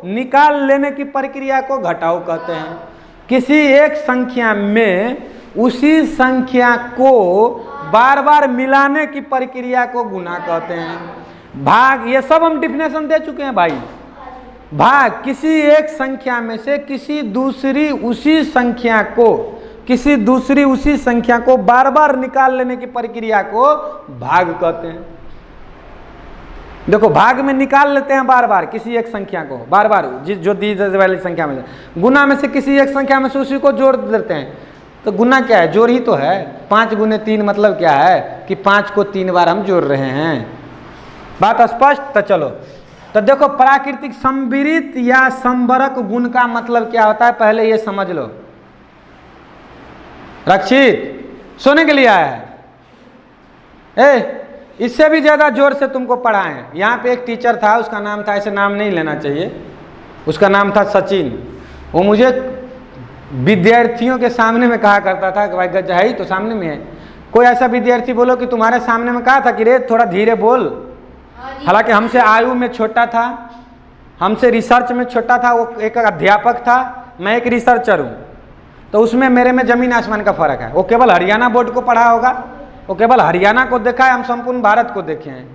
निकाल लेने की प्रक्रिया को घटाव कहते हैं। किसी एक संख्या में उसी संख्या को बार बार मिलाने की प्रक्रिया को गुणा कहते हैं। भाग, ये सब हम डिफिनेशन दे चुके हैं भाई। भाग, किसी एक संख्या में से किसी दूसरी उसी संख्या को बार बार निकाल लेने की प्रक्रिया को भाग कहते हैं। देखो भाग में निकाल लेते हैं बार बार किसी एक संख्या को, बार बार जो दी वाली संख्या में से। गुना में से किसी एक संख्या में से उसी को जोड़ देते हैं। तो गुना क्या है? जोड़ ही तो है। 5 गुने 3 मतलब क्या है कि 5 को 3 बार हम जोड़ रहे हैं। बात स्पष्ट? तो चलो, तो देखो प्राकृतिक संविरित या संबरक गुण का मतलब क्या होता है पहले ये समझ लो। रक्षित सोने के लिए आया है? इससे भी ज्यादा जोर से तुमको पढ़ाएं। यहाँ पे एक टीचर था, उसका नाम था, ऐसे नाम नहीं लेना चाहिए, उसका नाम था सचिन। वो मुझे विद्यार्थियों के सामने में कहा करता था कि भाई गज्जा है ही तो सामने में है। कोई ऐसा विद्यार्थी बोलो कि तुम्हारे सामने में कहा था कि रे थोड़ा धीरे बोल। हालांकि हमसे आयु में छोटा था, हमसे रिसर्च में छोटा था, वो एक अध्यापक था, मैं एक रिसर्चर हूँ। तो उसमें मेरे में जमीन आसमान का फर्क है। वो केवल हरियाणा बोर्ड को पढ़ा होगा, वो केवल हरियाणा को देखा है, हम संपूर्ण भारत को देखे हैं।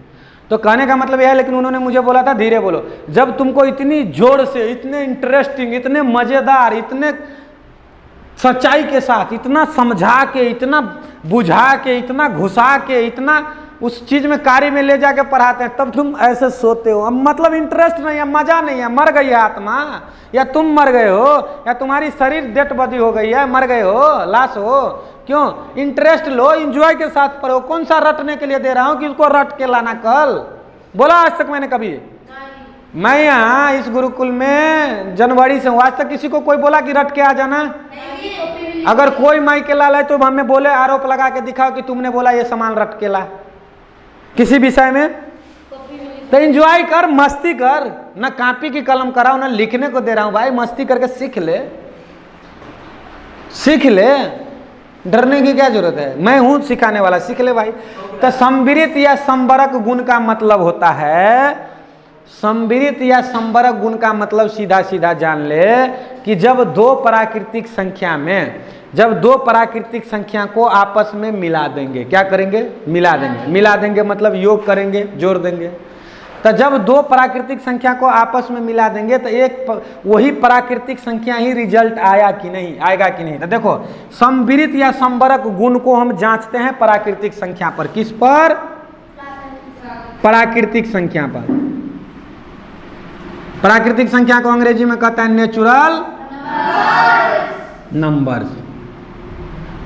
तो कहने का मतलब यह है, लेकिन उन्होंने मुझे बोला था धीरे बोलो। जब तुमको इतनी जोर से, इतने इंटरेस्टिंग, इतने मज़ेदार, इतने सच्चाई के साथ, इतना समझा के, इतना बुझा के, इतना घुसा के, इतना उस चीज में कार्य में ले जाके पढ़ाते हैं, तब तुम ऐसे सोते हो। अब मतलब इंटरेस्ट नहीं है, मजा नहीं है, मर गई है आत्मा, या तुम मर गए हो, या तुम्हारी शरीर डेट बदी हो गई है, मर गए हो, लाश हो। क्यों? इंटरेस्ट लो, इंजॉय के साथ पढ़ो। कौन सा रटने के लिए दे रहा हूँ कि उसको रट के लाना कल? बोला आज तक मैंने कभी? मैं यहाँ इस गुरुकुल में जनवरी से हूँ, आज तक किसी को कोई बोला कि रट के आ जाना? अगर कोई माई के लाल है तो हमें बोले, आरोप लगा के दिखाओ कि तुमने बोला ये सामान रट के ला किसी विषय में। तो एंजॉय कर, मस्ती कर, ना कॉपी की कलम कराओ, ना लिखने को दे रहा हूं भाई, मस्ती करके सीख ले, सीख ले, डरने की क्या जरूरत है, मैं हूं सिखाने वाला, सीख ले भाई। तो संविरित या संबरक गुण का मतलब होता है, संविरित या संबरक गुण का मतलब सीधा सीधा जान ले कि जब दो प्राकृतिक संख्या में, जब दो प्राकृतिक संख्या को आपस में मिला देंगे, क्या करेंगे? मिला देंगे। मिला देंगे मतलब योग करेंगे, जोड़ देंगे। तो जब दो प्राकृतिक संख्या को आपस में मिला देंगे तो एक वही प्राकृतिक संख्या ही रिजल्ट आया कि नहीं, आएगा कि नहीं। तो देखो संविरित या संबरक गुण को हम जांचते हैं प्राकृतिक संख्या पर। किस पर? प्राकृतिक संख्या पर। प्राकृतिक संख्या को अंग्रेजी में कहता है नेचुरल नंबर।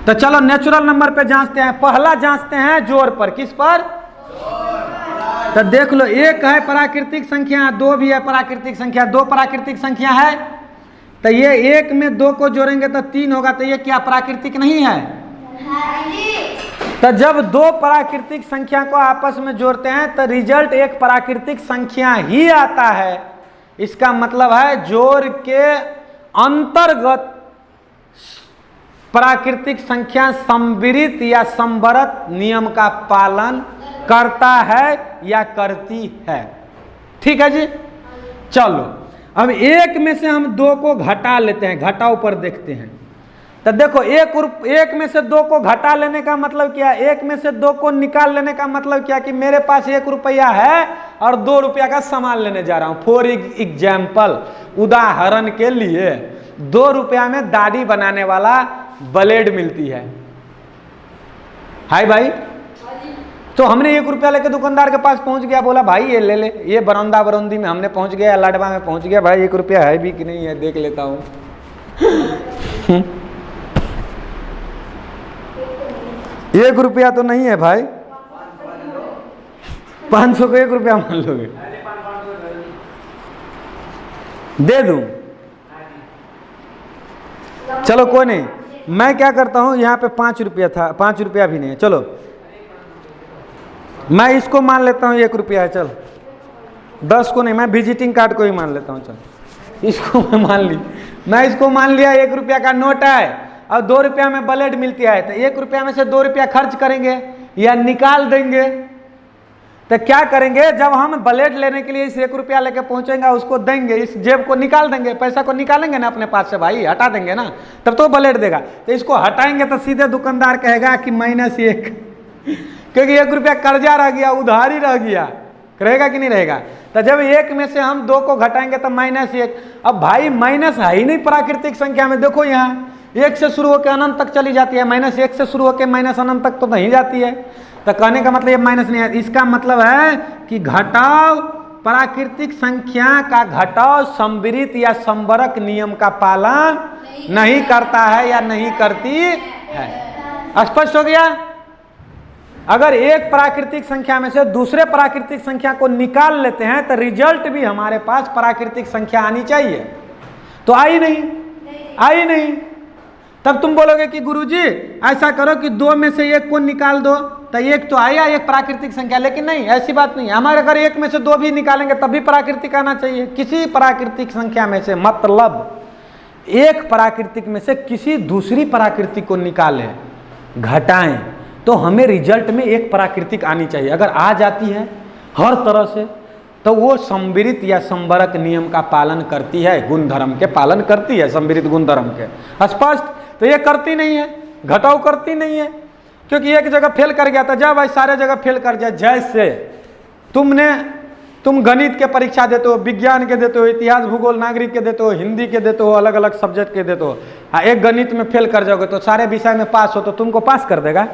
तो चलो नेचुरल नंबर पे जांचते हैं। पहला जांचते हैं जोड़ पर। किस पर? तो देख लो, एक है प्राकृतिक संख्या, दो भी है प्राकृतिक संख्या, दो प्राकृतिक संख्या है। तो ये एक में दो को जोड़ेंगे तो 3 होगा, तो ये क्या प्राकृतिक नहीं है? तो जब दो प्राकृतिक संख्या को आपस में जोड़ते हैं तो रिजल्ट एक प्राकृतिक संख्या ही आता है। इसका मतलब है जोड़ के अंतर्गत प्राकृतिक संख्या संविरित या संबरक नियम का पालन करता है या करती है। ठीक है जी। चलो अब एक में से हम दो को घटा लेते हैं, घटाव पर देखते हैं। तो देखो एक में से दो को घटा लेने का मतलब क्या है? एक में से दो को निकाल लेने का मतलब क्या? कि मेरे पास 1 रुपया है और 2 रुपया का सामान लेने जा रहा हूं। फॉर एग्जाम्पल, उदाहरण के लिए 2 रुपया में दाढ़ी बनाने वाला ब्लेड मिलती है हाय भाई, तो हमने 1 रुपया लेके दुकानदार के पास पहुंच गया, बोला भाई ये ले ले, ये बरौंदा बरौंदी में हमने पहुंच गया, लाडवा में पहुंच गया, भाई 1 रुपया है भी कि नहीं है देख लेता हूँ। 1 रुपया तो नहीं है भाई, 500 को 1 रुपया मान लोगे, दे दूं? चलो कोई नहीं, मैं क्या करता हूं, यहाँ पे 5 रुपया था, 5 रुपया भी नहीं है, चलो मैं इसको मान लेता हूँ 1 रुपया है, चल 10 को नहीं, मैं विजिटिंग कार्ड को ही मान लेता हूँ, चल इसको मैं मान ली, मैं इसको मान लिया 1 रुपया का नोट है और 2 रुपया में ब्लेड मिलती है, तो 1 रुपया में से 2 रुपया खर्च करेंगे या निकाल देंगे। तो क्या करेंगे, जब हम ब्लेड लेने के लिए इस 1 रुपया लेके पहुंचेंगे उसको देंगे, इस जेब को निकाल देंगे, पैसा को निकालेंगे ना अपने पास से भाई, हटा देंगे ना, तब तो ब्लेड देगा। तो इसको हटाएंगे तो सीधे दुकानदार कहेगा कि -1, क्योंकि 1 रुपया कर्जा रह गया, उधारी रह गया, रहेगा कि नहीं रहेगा। तो जब 1 में से हम 2 को घटाएंगे तो -1। अब भाई माइनस है ही नहीं प्राकृतिक संख्या में, देखो यहाँ 1 से शुरू होकर अनंत तक चली जाती है, -1 से शुरू होकर अनंत तक तो नहीं जाती है। तो कहने का मतलब ये माइनस नहीं है, इसका मतलब है कि घटाव प्राकृतिक संख्या का घटाव संवृत या संवरक नियम का पालन नहीं करता है या नहीं करती है। स्पष्ट हो गया। अगर एक प्राकृतिक संख्या में से दूसरे प्राकृतिक संख्या को निकाल लेते हैं तो रिजल्ट भी हमारे पास प्राकृतिक संख्या आनी चाहिए, तो आई नहीं। तब तुम बोलोगे कि गुरुजी ऐसा करो कि 2 में से 1 को निकाल दो, तो 1 तो आया, 1 प्राकृतिक संख्या। लेकिन नहीं, ऐसी बात नहीं है, हमारे अगर 1 में से 2 भी निकालेंगे तब भी प्राकृतिक आना चाहिए। किसी प्राकृतिक संख्या में से, मतलब एक प्राकृतिक में से किसी दूसरी प्राकृतिक को निकालें, घटाएं, तो हमें रिजल्ट में 1 प्राकृतिक आनी चाहिए। अगर आ जाती है हर तरह से तो वो संवृत या संवरक नियम का पालन करती है, गुण धर्म के पालन करती है, संवृत गुण धर्म के। स्पष्ट। तो ये करती नहीं है, घटाव करती नहीं है, क्योंकि एक जगह फेल कर गया था, जब भाई सारे जगह फेल कर जाए। जैसे तुम गणित के परीक्षा देते हो, विज्ञान के देते हो, इतिहास भूगोल नागरिक के देते हो, हिंदी के देते हो, अलग अलग सब्जेक्ट के देते हो, एक गणित में फेल कर जाओगे तो सारे विषय में पास हो, तो तुमको पास कर देगा।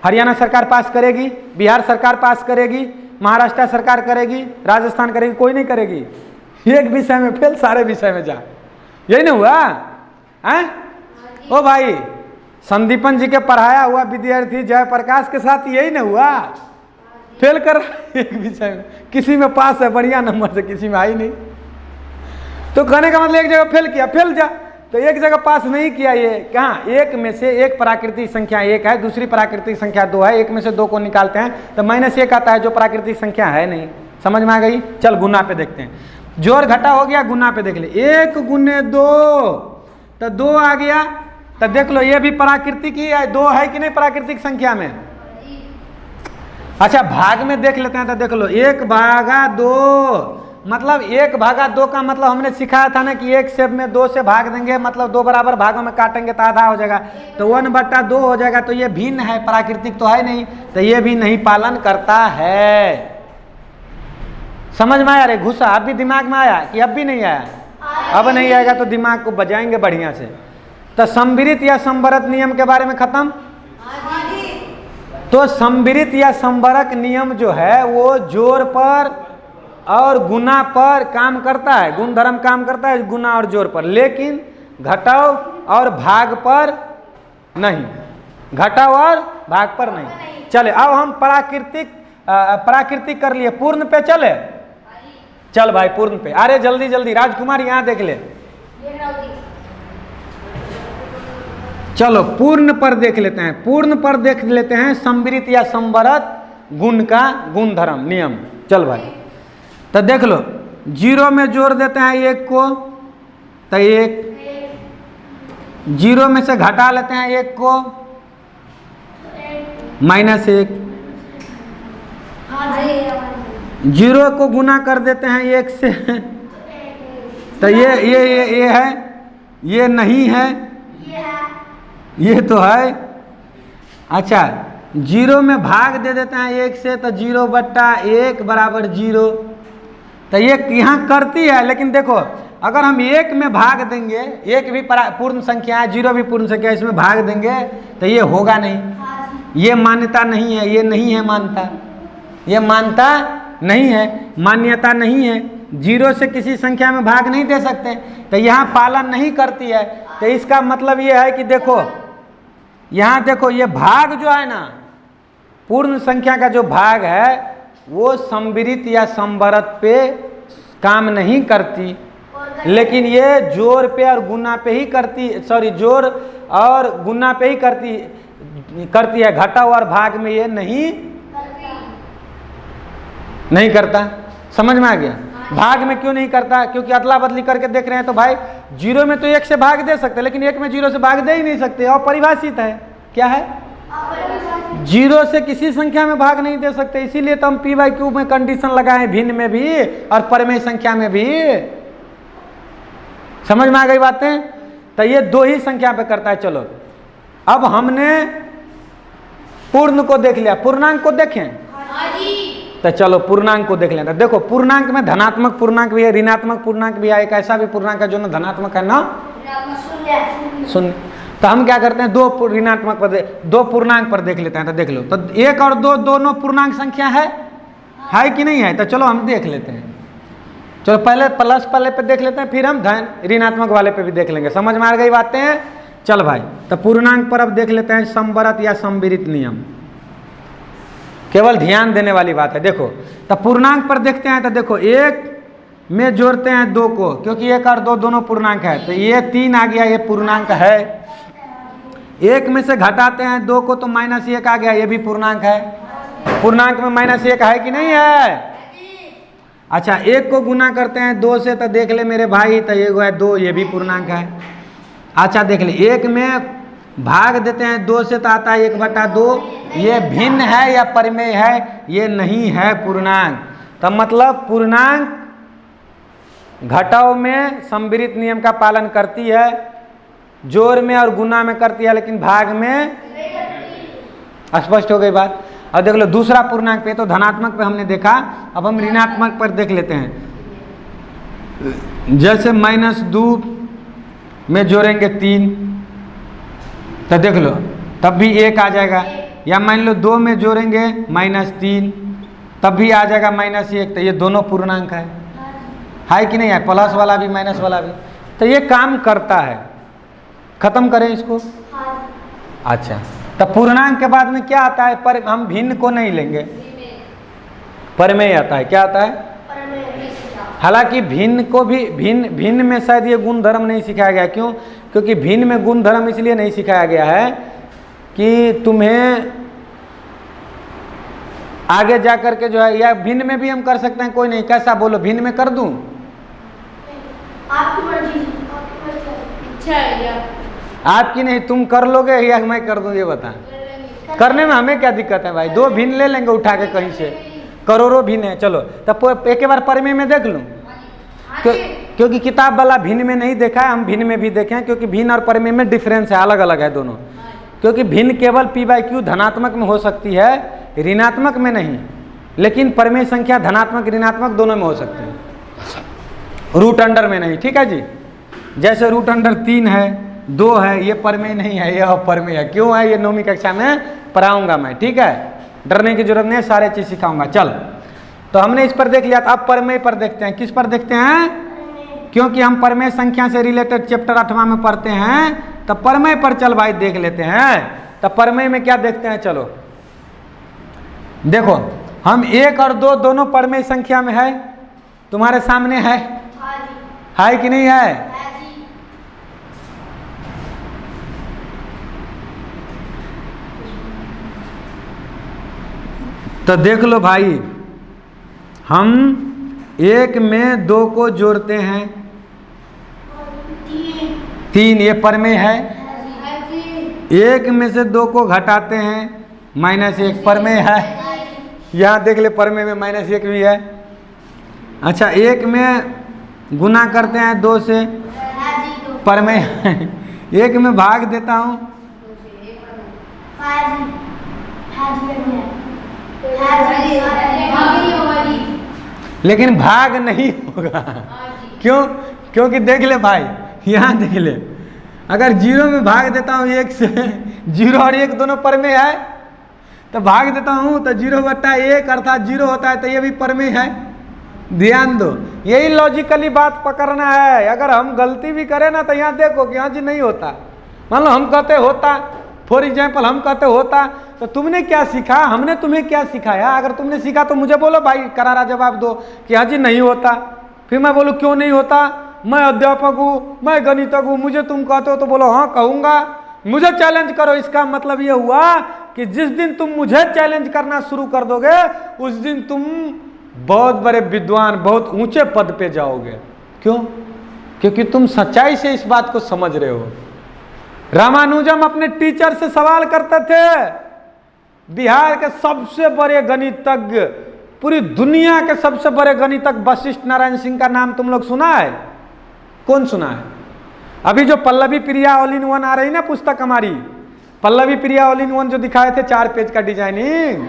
हरियाणा सरकार पास करेगी, बिहार सरकार पास करेगी, महाराष्ट्र सरकार करेगी, राजस्थान करेगी, कोई नहीं करेगी। एक विषय में फेल, सारे विषय में जा, यही नहीं हुआ है? ओ भाई, संदीपन जी के पढ़ाया हुआ विद्यार्थी जयप्रकाश के साथ यही नहीं हुआ, फेल कर एक विषय में, किसी में पास है बढ़िया नंबर से, किसी में आई नहीं। तो कहने का मतलब एक जगह फेल किया, फेल जा, तो एक जगह पास नहीं किया। ये कहाँ, 1 में से 1 प्राकृतिक संख्या 1 है, दूसरी प्राकृतिक संख्या 2 है, 1 में से 2 को निकालते हैं तो -1 आता है, जो प्राकृतिक संख्या है नहीं। समझ में आ गई। चल गुना पे देखते हैं, जोड़ घटा हो गया, गुना पे देख ले। 1 गुने 2 तो 2 आ गया, तो देख लो ये भी प्राकृतिक ही है, 2 है कि नहीं प्राकृतिक संख्या में। अच्छा भाग में देख लेते हैं, तो देख लो 1/2, मतलब 1/2 का मतलब हमने सिखाया था ना कि 1 से में 2 से भाग देंगे, मतलब 2 बराबर भागों में काटेंगे तो आधा हो जाएगा, तो 1/2 हो जाएगा। तो ये भिन्न है, प्राकृतिक तो है नहीं, तो ये भी नहीं पालन करता है। समझ में आया रे घुसा, अब भी दिमाग में आया कि अब भी नहीं आया? अब नहीं आएगा तो दिमाग को बजाएंगे बढ़िया से। तो संवृत या संवरक नियम के बारे में खत्म। तो संवृत या संवरक नियम जो है वो जोड़ पर और गुना पर काम करता है, गुण धर्म काम करता है गुना और जोड़ पर, लेकिन घटाव और भाग पर नहीं, घटाव और भाग पर नहीं। चले अब हम प्राकृतिक कर लिए, पूर्ण पे चले। चल भाई पूर्ण पे, अरे जल्दी जल्दी राजकुमार यहाँ देख ले। चलो पूर्ण पर देख लेते हैं, पूर्ण पर देख लेते हैं संवृत या संवरक गुण का गुण धर्म नियम। चल भाई तो देख लो, 0 में जोड़ देते हैं 1 को तो 1, 0 में से घटा लेते हैं 1 को -1, 0 को गुना कर देते हैं 1 से तो ये है, ये नहीं है, ये तो है। अच्छा 0 में भाग दे देते हैं 1 से तो 0/1 बराबर 0, तो ये यहाँ करती है। लेकिन देखो अगर हम 1 में भाग देंगे, 1 भी पूर्ण संख्या है, 0 भी पूर्ण संख्या है, इसमें भाग देंगे तो ये होगा नहीं। ये मान्यता नहीं है, ये नहीं है मान्यता, ये मानता नहीं है, मान्यता नहीं है। जीरो से किसी संख्या में भाग नहीं दे सकते, तो यहाँ पालन नहीं करती है। तो इसका मतलब ये है कि देखो यहाँ देखो, ये भाग जो है ना, पूर्ण संख्या का जो भाग है वो संवृत या संवरत पे काम नहीं करती, लेकिन ये जोड़ पे और गुना पे ही करती, सॉरी जोड़ और गुना पे ही करती है। घटा और भाग में ये नहीं करता। समझ में आ गया? भाग में क्यों नहीं करता? क्योंकि अदला बदली करके देख रहे हैं तो भाई जीरो में तो एक से भाग दे सकते, लेकिन एक में जीरो से भाग दे ही नहीं सकते। और परिभाषित है, क्या है? जीरो से किसी संख्या में भाग नहीं दे सकते। इसीलिए तो हम पी बाई क्यू में कंडीशन लगाए, भिन्न में भी और परमेय संख्या में भी। समझ में आ गई बातें? तो ये दो ही संख्या पे करता है। चलो अब हमने पूर्ण को देख लिया, पूर्णांक को देखें। तो चलो पूर्णांक को देख लेते हैं। देखो पूर्णांक में धनात्मक पूर्णांक भी है, ऋणात्मक पूर्णांक भी है, एक ऐसा भी पूर्णांक है जो ना धनात्मक है ना शून्य। तो हम क्या करते हैं, दो ऋणात्मक पर दो पूर्णांक पर देख लेते हैं। तो देख लो, तो एक और दो दोनों पूर्णांक संख्या है कि नहीं है? तो चलो हम देख लेते हैं। चलो पहले प्लस वाले पे देख लेते हैं, फिर हम धन ऋणात्मक वाले पे भी देख लेंगे। समझ में आ गई बातें? चल भाई, तो पूर्णांक पर अब देख लेते हैं संवरत या संविरित नियम। केवल ध्यान देने वाली बात है। देखो तो पूर्णांक पर देखते हैं। तो देखो एक में जोड़ते हैं दो को, क्योंकि एक और दो दोनों पूर्णांक है, तो ये 3 आ गया, ये पूर्णांक है। एक में से घटाते हैं दो को, तो -1 आ गया, ये भी पूर्णांक है। पूर्णांक में -1 है कि नहीं है? अच्छा, एक को गुना करते हैं 2 से, तो देख ले मेरे भाई, तो ये है 2, ये भी पूर्णांक है। अच्छा देख ले, एक में भाग देते हैं 2 से, तो आता है 1/2। ये भिन्न है या परिमेय है? ये नहीं है पूर्णांक। तो मतलब पूर्णांक घटाव में संवृत नियम का पालन करती है, जोड़ में और गुना में करती है, लेकिन भाग में। स्पष्ट हो गई बात? और देख लो दूसरा पूर्णांक पे, तो धनात्मक पे हमने देखा, अब हम ऋणात्मक पर देख लेते हैं। जैसे -2 में जोड़ेंगे 3, तो देख लो तब भी 1 आ जाएगा। या मान लो 2 में जोड़ेंगे -3, तब भी आ जाएगा -1। तो ये दोनों पूर्णांक है कि नहीं है? प्लस वाला भी माइनस वाला भी। तो ये काम करता है। खत्म करें इसको। अच्छा, तो पूर्णांक के बाद में क्या आता है? पर हम भिन्न को नहीं लेंगे, परमेय आता है। क्या आता है? हालांकि भिन्न को भी भिन्न में शायद ये गुण धर्म नहीं सिखाया गया। क्यों? क्योंकि भिन्न में गुण धर्म इसलिए नहीं सिखाया गया है कि तुम्हें आगे जा करके जो है, या भिन्न में भी हम कर सकते हैं, कोई नहीं। कैसा बोलो, भिन्न में कर दूं? आपकी मर्जी। अच्छा है या आपकी नहीं, तुम कर लोगे या मैं कर दूं? ये बता। करने में हमें क्या दिक्कत है भाई? 2 भिन्न ले लेंगे उठा के कहीं से, करोड़ों भिन्न है। चलो तब एक बार परमेय में देख लूं, क्योंकि किताब वाला भिन्न में नहीं देखा है, हम भिन्न में भी देखें। क्योंकि भिन्न और परमेय में डिफरेंस है, अलग अलग है दोनों। क्योंकि भिन्न केवल p/q धनात्मक में हो सकती है, ऋणात्मक में नहीं। लेकिन परमेय संख्या धनात्मक ऋणात्मक दोनों में हो सकती है, रूट अंडर में नहीं। ठीक है जी? जैसे रूट अंडर 3 है, 2 है, ये परमेय नहीं है, ये अपरमेय है। क्यों है? ये 9वीं कक्षा में पढ़ाऊंगा मैं। ठीक है, डरने की जरूरत नहीं, सारे चीज सिखाऊंगा। चल, तो हमने इस पर देख लिया। अब परमेय पर देखते हैं। किस पर देखते हैं? क्योंकि हम परमेय संख्या से रिलेटेड चैप्टर 8वां में पढ़ते हैं, तो परमेय पर चल भाई देख लेते हैं। तो परमेय में क्या देखते हैं? चलो देखो, हम 1 और 2 दोनों परमेय संख्या में है, तुम्हारे सामने है कि नहीं है? तो देख लो भाई, हम 1 में 2 को जोड़ते हैं 3, ये परमेय है। 1 में से 2 को घटाते हैं -1, परमेय है। यहाँ देख ले, परमेय में -1 भी है। अच्छा, 1 में गुना करते हैं 2 से, परमेय है। 1 में भाग देता हूँ, लेकिन भाग नहीं होगा। क्यों? क्योंकि देख ले भाई, यहाँ देख ले, अगर 0 में भाग देता हूँ 1 से, 0 और 1 दोनों परमेय है, तो भाग देता हूँ तो 0/1 अर्थात 0 होता है, तो ये भी प्रमेय है। ध्यान दो, यही लॉजिकली बात पकड़ना है। अगर हम गलती भी करें ना तो यहाँ देखो कि हाँ जी नहीं होता, मान लो हम कहते होता, फॉर एग्जाम्पल हम कहते होता, तो तुमने क्या सीखा, हमने तुम्हें क्या सिखाया? अगर तुमने सीखा तो मुझे बोलो भाई, करारा जवाब दो कि हाँ जी नहीं होता। फिर मैं बोलूँ क्यों नहीं होता, मैं अध्यापक हूँ, मैं गणितज्ञ हूँ, मुझे तुम कहते हो तो बोलो हाँ कहूँगा। मुझे चैलेंज करो, इसका मतलब ये हुआ कि जिस दिन तुम मुझे चैलेंज करना शुरू कर दोगे उस दिन तुम बहुत बड़े विद्वान, बहुत ऊंचे पद पे जाओगे। क्यों? क्योंकि तुम सच्चाई से इस बात को समझ रहे हो। रामानुजम अपने टीचर से सवाल करते थे, बिहार के सबसे बड़े गणितज्ञ, पूरी दुनिया के सबसे बड़े गणितज्ञ वशिष्ठ नारायण सिंह का नाम तुम लोग सुना है? कौन सुना है? अभी जो पल्लवी प्रिया ऑल इन वन आ रही ना पुस्तक हमारी, पल्लवी प्रिया ऑल इन वन जो दिखाए थे 4 पेज का डिजाइनिंग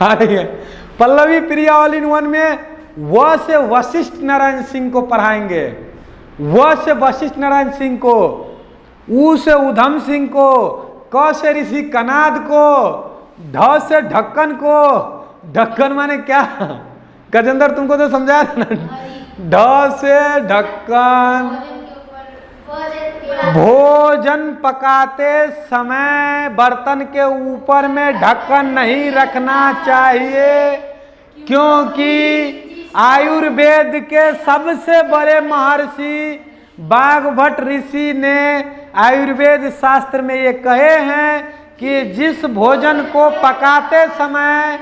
आ रही है। पल्लवी प्रिया ऑल इन वन में व से वशिष्ठ नारायण सिंह को पढ़ाएंगे, व से वशिष्ठ नारायण सिंह को, ऊ से उधम सिंह को, क से ऋषि कनाद को, ढ से ढक्कन को। ढक्कन माने क्या? गजेंद्र तुमको तो समझाया था ना, ढ से ढक्कन। भोजन पकाते समय बर्तन के ऊपर में ढक्कन नहीं रखना चाहिए, क्योंकि आयुर्वेद के सबसे बड़े महर्षि बागभट्ट ऋषि ने आयुर्वेद शास्त्र में ये कहे हैं कि जिस भोजन को पकाते समय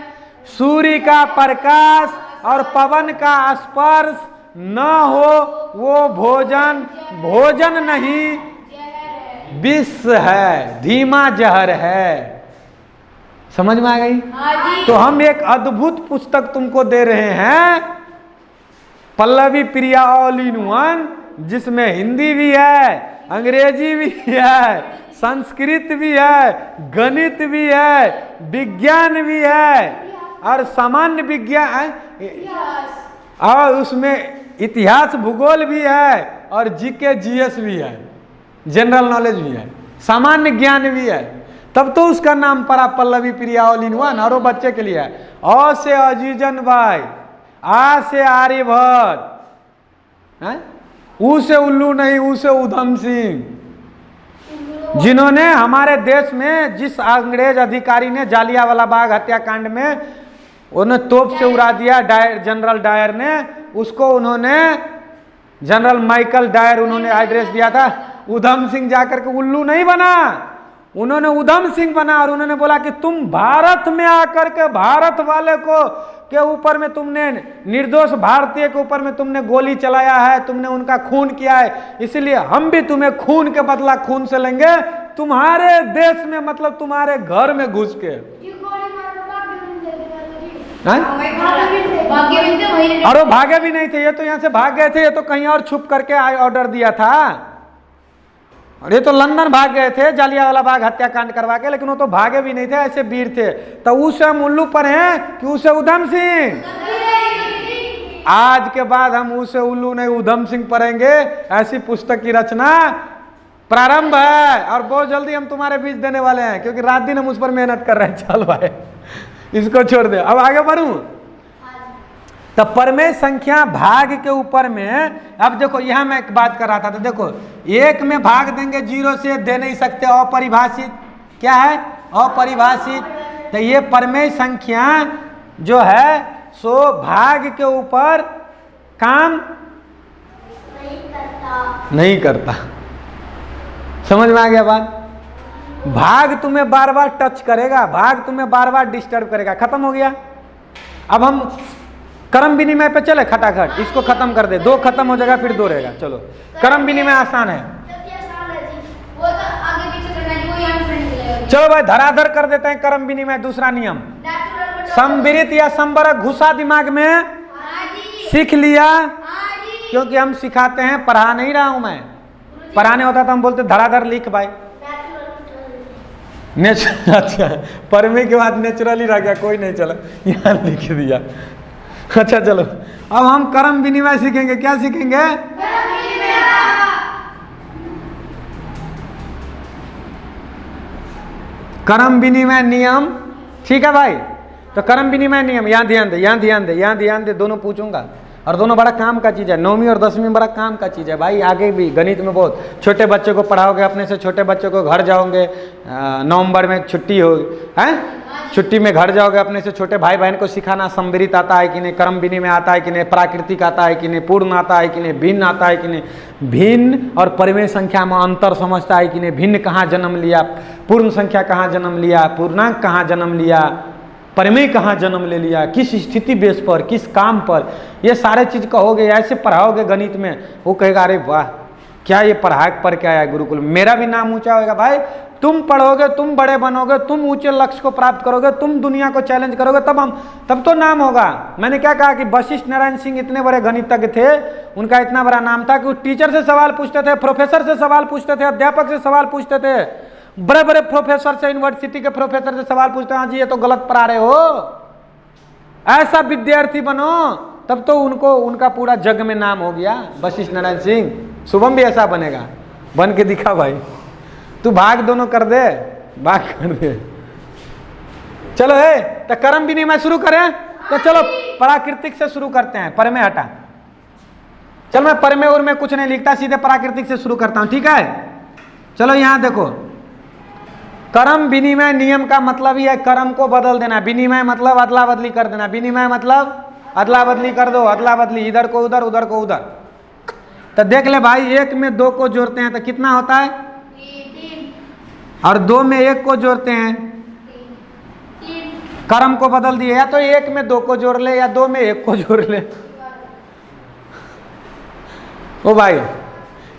सूर्य का प्रकाश और पवन का स्पर्श न हो वो भोजन भोजन नहीं, विष है, धीमा जहर है। समझ में आ गई? तो हम एक अद्भुत पुस्तक तुमको दे रहे हैं, पल्लवी प्रिया ऑल इन वन, जिसमें हिंदी भी है, अंग्रेजी भी है, संस्कृत भी है, गणित भी है, विज्ञान भी है और सामान्य विज्ञान, और उसमें इतिहास भूगोल भी है और जीके जीएस भी है, जनरल नॉलेज भी है, सामान्य ज्ञान भी है। तब तो उसका नाम पड़ा पल्लवी प्रिया ऑल इन वन। और वो बच्चे के लिए है, अ से अजीजन भाई, आ से आर्यभट्ट, ऊ से उल्लू नहीं, ऊ से उधम सिंह, जिन्होंने हमारे देश में जिस अंग्रेज अधिकारी ने जालियांवाला बाग हत्याकांड में उन्हें तोप से उड़ा दिया, डायर, जनरल डायर ने, उसको उन्होंने, जनरल माइकल डायर, उन्होंने एड्रेस दिया था। उधम सिंह जाकर के उल्लू नहीं बना, उन्होंने उधम सिंह बना और उन्होंने बोला कि तुम भारत में आकर के भारत वाले को के ऊपर में तुमने, निर्दोष भारतीय के ऊपर में तुमने गोली चलाया है, तुमने उनका खून किया है, इसलिए हम भी तुम्हें खून के बदला खून से लेंगे, तुम्हारे देश में, मतलब तुम्हारे घर में घुस के। और वो भागे भी नहीं थे, ये तो यहाँ से भाग गए थे, ये तो कहीं और छुप करके ऑर्डर दिया था, और ये तो लंदन भाग गए थे जालियांवाला बाग हत्याकांड करवा के, लेकिन वो तो भागे भी नहीं थे, ऐसे वीर थे। तो उसे हम उल्लू पर हैं कि उसे उधम सिंह? आज के बाद हम उसे उल्लू नहीं उधम सिंह पढ़ेंगे। ऐसी पुस्तक की रचना प्रारंभ है और बहुत जल्दी हम तुम्हारे बीच देने वाले हैं, क्योंकि रात दिन हम उस पर मेहनत कर रहे हैं। चल भाई इसको छोड़ दे, अब आगे बढ़ूं। तो परमेय संख्या भाग के ऊपर में, अब देखो यहां मैं एक बात कर रहा था, तो देखो एक में भाग देंगे, 0 से दे नहीं सकते, अपरिभाषित। क्या है? अपरिभाषित। तो ये परमेय संख्या जो है सो भाग के ऊपर काम नहीं करता। समझ में आ गया बात? भाग तुम्हें बार बार टच करेगा, भाग तुम्हें बार बार डिस्टर्ब करेगा। खत्म हो गया। अब हम क्रम विनिमय पे चले खटाखट, इसको खत्म कर दे, 2 खत्म हो जाएगा फिर 2 रहेगा। चलो क्रम विनिमय आसान है, चलो भाई धराधर कर देते हैं क्रम विनिमय। दूसरा नियम समविरित या समवरक घुसा दिमाग में, सीख लिया? क्योंकि हम सिखाते हैं, पढ़ा नहीं रहा हूं मैं, पढ़ाने होता तो हम बोलते धराधर लिख भाई। अच्छा परमेय के बाद नेचुरली रह गया, कोई नहीं, चलो यहाँ लिख दिया। अच्छा चलो अब हम क्रम विनिमय सीखेंगे। क्या सीखेंगे? क्रम विनिमय नियम ठीक है भाई। तो क्रम विनिमय नियम यहाँ ध्यान दे, यहाँ ध्यान दे, यहाँ ध्यान दे, दोनों पूछूंगा और दोनों बड़ा काम का चीज़ है। 9वीं और 10वीं में बड़ा काम का चीज़ है भाई। आगे भी गणित में बहुत, छोटे बच्चे को पढ़ाओगे, अपने से छोटे बच्चे को घर जाओगे, नवंबर में छुट्टी होगी हैं, छुट्टी में घर जाओगे, अपने से छोटे भाई बहन को सिखाना सम्मिलित आता है कि नहीं, क्रम विनिमय आता है कि नहीं, प्राकृतिक आता है कि नहीं, पूर्ण आता है कि नहीं, भिन्न आता है कि नहीं, भिन्न और परिमेय संख्या में अंतर समझता है कि नहीं, भिन्न कहाँ जन्म लिया, पूर्ण संख्या कहाँ जन्म लिया, पूर्णांक कहाँ जन्म लिया, परिमेय कहाँ जन्म ले लिया, किस स्थिति बेस पर, किस काम पर, ये सारे चीज़ कहोगे, ऐसे पढ़ाओगे गणित में, वो कहेगा अरे वाह क्या ये पढ़ा पर क्या है गुरुकुल, मेरा भी नाम ऊंचा होगा। भाई तुम पढ़ोगे, तुम बड़े बनोगे, तुम ऊंचे लक्ष्य को प्राप्त करोगे, तुम दुनिया को चैलेंज करोगे, तब तो नाम होगा। मैंने क्या कहा कि वशिष्ठ नारायण सिंह इतने बड़े गणितज्ञ थे, उनका इतना बड़ा नाम था कि वो टीचर से सवाल पूछते थे, प्रोफेसर से सवाल पूछते थे, अध्यापक से सवाल पूछते थे, बड़े बड़े प्रोफेसर से, यूनिवर्सिटी के प्रोफेसर से सवाल पूछते हैं, हाँ जी ये तो गलत पढ़ा रहे हो, ऐसा विद्यार्थी बनो, तब तो उनको उनका पूरा जग में नाम हो गया। वशिष्ठ नारायण सिंह, शुभम भी ऐसा बनेगा, बन के दिखा भाई, तू भाग दोनों कर दे, भाग कर दे। चलो है तो क्रम विनिमय शुरू करें, तो चलो प्राकृतिक से शुरू करते हैं, परिमेय हटा। चल मैं परिमेय और मैं कुछ नहीं लिखता, सीधे प्राकृतिक से शुरू करता हूं, ठीक है। चलो यहां देखो, क्रम विनिमय नियम का मतलब ही है क्रम को बदल देना, विनिमय मतलब अदला बदली कर देना, विनिमय मतलब अदला बदली कर दो, अदला बदली, इधर को उधर, उधर को उधर। तो देख ले भाई, 1 में 2 को जोड़ते हैं तो कितना होता है, और 2 में 1 को जोड़ते हैं, क्रम को बदल दिए, या तो 1 में 2 को जोड़ ले या 2 में 1 को जोड़ ले। ओ भाई,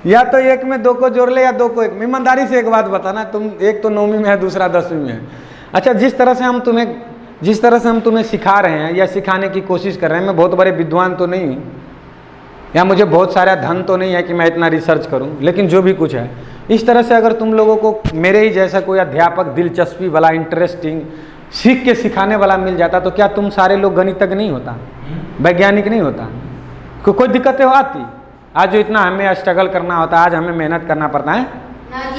या तो 1 में 2 को जोड़ ले या 2 को 1 में। ईमानदारी से एक बात बताना, तुम एक तो 9वीं में है, दूसरा 10वीं में है। अच्छा, जिस तरह से हम तुम्हें सिखा रहे हैं या सिखाने की कोशिश कर रहे हैं, मैं बहुत बड़े विद्वान तो नहीं हूँ, या मुझे बहुत सारा धन तो नहीं है कि मैं इतना रिसर्च करूं, लेकिन जो भी कुछ है, इस तरह से अगर तुम लोगों को मेरे ही जैसा कोई अध्यापक दिलचस्पी वाला, इंटरेस्टिंग, सीख के सिखाने वाला मिल जाता, तो क्या तुम सारे लोग गणितज्ञ नहीं होता, वैज्ञानिक नहीं होता, कोई दिक्कतें आती? आज जो इतना हमें स्ट्रगल करना होता है, आज हमें मेहनत करना पड़ता है।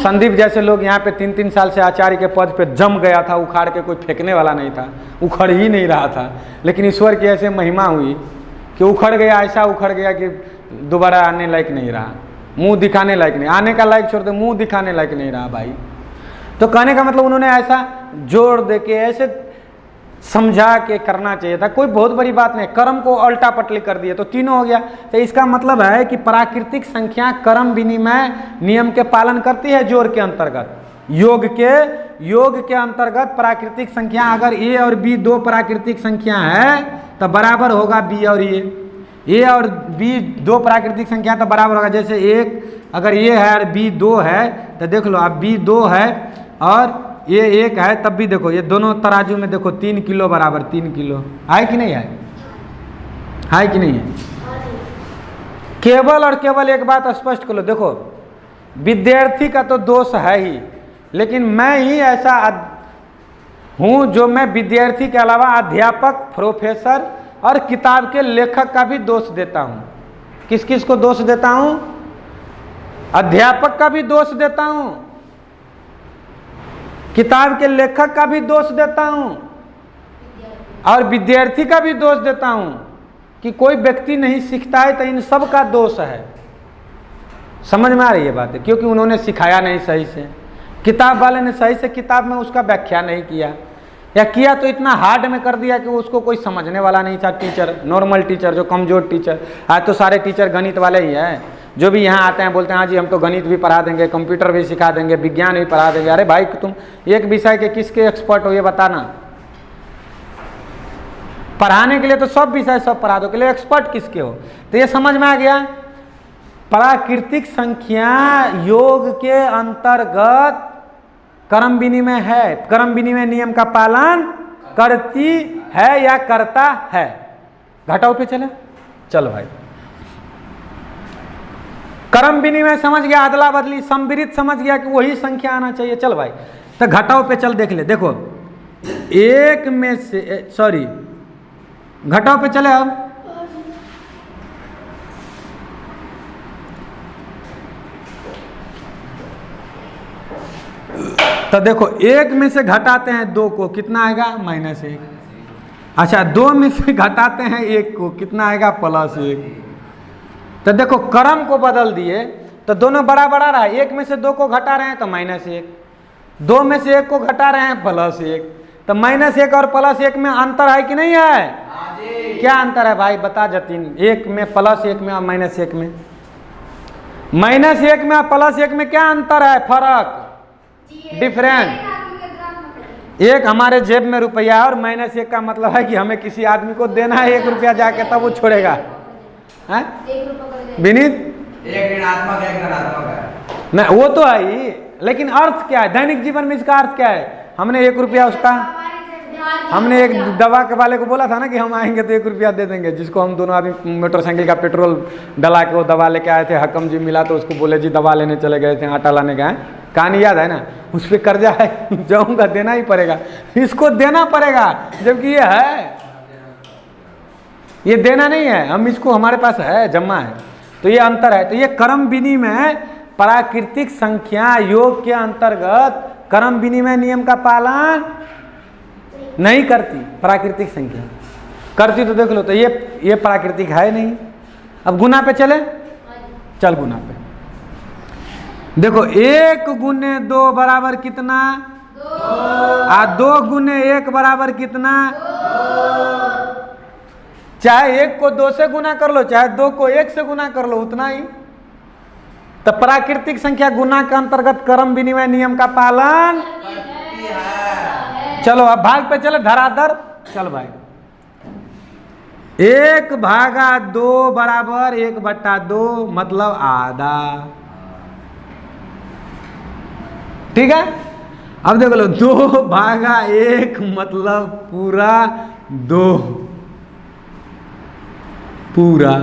संदीप जैसे लोग यहाँ पे 3-3 साल से आचार्य के पद पे जम गया था, उखाड़ के कोई फेंकने वाला नहीं था, उखड़ ही नहीं रहा था, लेकिन ईश्वर की ऐसे महिमा हुई कि उखड़ गया, ऐसा उखड़ गया कि दोबारा आने लायक नहीं रहा, मुंह दिखाने लायक नहीं, आने का लायक छोड़ दे, मुंह दिखाने लायक नहीं रहा भाई। तो कहने का मतलब उन्होंने ऐसा जोड़ दे के, ऐसे समझा के करना चाहिए था, कोई बहुत बड़ी बात नहीं, क्रम को उल्टा पटली कर दिए तो तीनों हो गया। तो इसका मतलब है कि प्राकृतिक संख्या क्रम विनिमय नियम के पालन करती है, जोड़ के अंतर्गत, योग के अंतर्गत प्राकृतिक संख्या, अगर ए और बी 2 प्राकृतिक संख्या है तो बराबर होगा बी और ए और बी 2 प्राकृतिक संख्या तो बराबर होगा। जैसे एक अगर ये है और बी 2 है, तो देख लो, अब बी 2 है और ये 1 है, तब भी देखो ये दोनों तराजू में देखो 3 किलो बराबर 3 किलो है कि नहीं है, है कि नहीं है? केवल और केवल एक बात स्पष्ट कर लो, देखो विद्यार्थी का तो दोष है ही, लेकिन मैं ही ऐसा हूँ जो मैं विद्यार्थी के अलावा अध्यापक, प्रोफेसर और किताब के लेखक का भी दोष देता हूँ। किस किस को दोष देता हूँ? अध्यापक का भी दोष देता हूँ, किताब के लेखक का भी दोष देता हूँ, और विद्यार्थी का भी दोष देता हूँ कि कोई व्यक्ति नहीं सीखता है तो इन सब का दोष है। समझ में आ रही है बात? क्योंकि उन्होंने सिखाया नहीं सही से, किताब वाले ने सही से किताब में उसका व्याख्या नहीं किया, या किया तो इतना हार्ड में कर दिया कि उसको कोई समझने वाला नहीं था। टीचर, नॉर्मल टीचर, जो कमजोर टीचर, आज तो सारे टीचर गणित वाले ही हैं, जो भी यहाँ आते हैं बोलते हैं हाँ जी हम तो गणित भी पढ़ा देंगे, कंप्यूटर भी सिखा देंगे, विज्ञान भी पढ़ा देंगे। अरे भाई तुम एक विषय के किसके एक्सपर्ट हो ये बताना। पढ़ाने के लिए तो सब विषय सब पढ़ा दो, के लिए एक्सपर्ट किसके हो? तो ये समझ में आ गया, प्राकृतिक संख्या योग के अंतर्गत क्रम विनिमय है, क्रम विनिमय नियम का पालन करती है या करता है। घटाओ पे चले, चलो भाई क्रम विनिमय समझ गया, अदला बदली सम्मिलित समझ गया कि वही संख्या आना चाहिए। चल भाई तो घटाओ पे चल देख ले, देखो 1 में से सॉरी घटाओ पे चले। अब तो देखो एक में से घटाते हैं दो को, कितना आएगा -1। अच्छा, दो में से घटाते हैं एक को, कितना आएगा +1। तो देखो क्रम को बदल दिए तो दोनों बराबर आ रहा है। एक में से दो को घटा रहे हैं तो -1, दो में से एक को घटा रहे हैं +1। तो -1 और +1 में अंतर है कि नहीं है? क्या अंतर है भाई बता जतीन? एक में +1 में और -1 में, -1 में और +1 में क्या अंतर है? फर्क, डिफरेंट। एक हमारे जेब में रुपया और -1 का मतलब है कि हमें किसी आदमी को देना है 1 रुपया जाके, तब वो छोड़ेगा। है विनीत? एक ऋणात्मक एक धनात्मक है। नहीं वो तो है ही, लेकिन अर्थ क्या है दैनिक जीवन में? इसका अर्थ क्या है? हमने 1 रुपया उसका, हमने एक दवा के वाले को बोला था ना कि हम आएंगे तो 1 रुपया दे देंगे, जिसको हम दोनों आदमी मोटरसाइकिल का पेट्रोल डला के वो दवा लेके आए थे। हकम जी मिला तो उसको बोले जी दवा लेने चले गए थे, आटा लाने गए। कहानी याद है ना? उस पर कर्जा है, जाऊंगा देना ही पड़ेगा, इसको देना पड़ेगा, जबकि ये है, ये देना नहीं है, हम इसको, हमारे पास है, जमा है। तो ये अंतर है। तो ये क्रम विनिमय प्राकृतिक संख्या योग के अंतर्गत क्रम विनिमय नियम का पालन नहीं करती। प्राकृतिक संख्या करती तो देख लो, तो ये प्राकृतिक है नहीं। अब गुना पे चले, चल गुना पे देखो, 1 गुने 2 बराबर कितना? 2। 2 गुने 1 बराबर कितना? 2। चाहे 1 को 2 से गुना कर लो, चाहे 2 को 1 से गुना कर लो, उतना ही। तो प्राकृतिक संख्या गुना के अंतर्गत क्रम विनिमय नियम का पालन। चलो अब भाग पे चले, धराधर चल भाई। 1/2 बराबर 1/2 मतलब आधा। ठीक है, अब देख लो 2/1 मतलब पूरा 2 पूरा।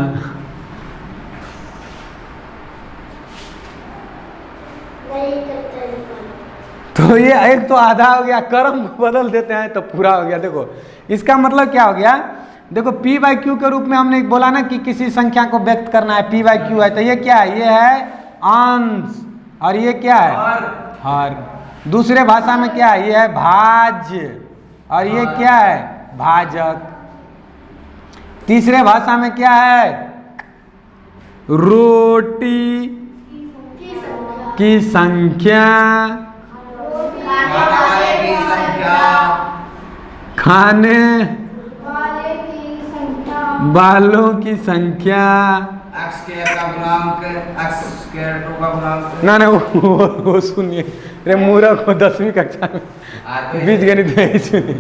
तो ये एक तो आधा हो गया, क्रम को बदल देते हैं तो पूरा हो गया। देखो इसका मतलब क्या हो गया? देखो p/q के रूप में हमने बोला ना कि किसी संख्या को व्यक्त करना है, p/q है, तो ये क्या है? ये है अंश, और ये क्या है? हर। दूसरे भाषा में क्या है? ये है भाज्य, और ये क्या है? भाजक। तीसरे भाषा में क्या है? रोटी की संख्या, खाने वालों की संख्या, ना वो सुनिए रे मूर्ख को 10वीं कक्षा में बीज गणित में सुनिए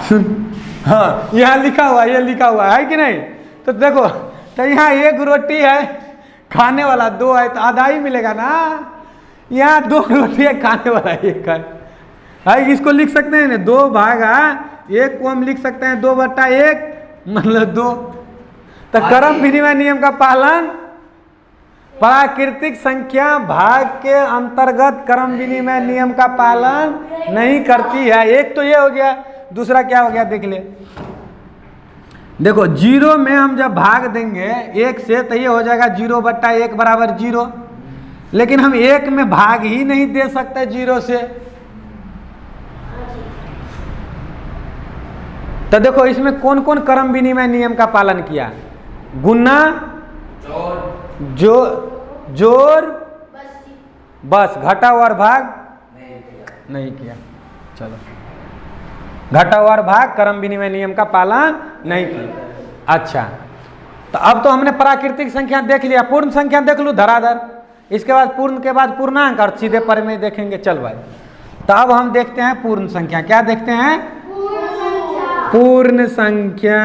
सुन। हाँ यहाँ लिखा हुआ, ये लिखा हुआ है कि नहीं? तो देखो, तो यहाँ 1 रोटी है, खाने वाला 2 है, तो आधा ही मिलेगा ना। यहाँ 2 रोटी है, खाने वाला 1 है। इसको लिख सकते हैं ना 2/1 को हम लिख सकते हैं 2/1 मतलब 2। तो क्रम विनिमय नियम का पालन प्राकृतिक संख्या भाग के अंतर्गत क्रम विनिमय नियम का पालन नहीं करती है। एक तो ये हो गया, दूसरा क्या हो गया देख ले। देखो 0 में हम जब भाग देंगे 1 से तो ये हो जाएगा 0/1 बराबर 0, लेकिन हम 1 में भाग ही नहीं दे सकते 0 से। तो देखो इसमें कौन कौन क्रम विनिमय नियम का पालन किया? गुना, जोड़, बस घटा और भाग नहीं किया। चलो घटा और भाग क्रम विनिमय नियम का पालन नहीं किया। अच्छा, तो अब तो हमने प्राकृतिक संख्या देख लिया, पूर्ण संख्या देख लूँ धराधर, इसके बाद पूर्ण के बाद पूर्णांक और सीधे पर में देखेंगे। चल भाई, तो अब हम देखते हैं पूर्ण संख्या। क्या देखते हैं? पूर्ण संख्या।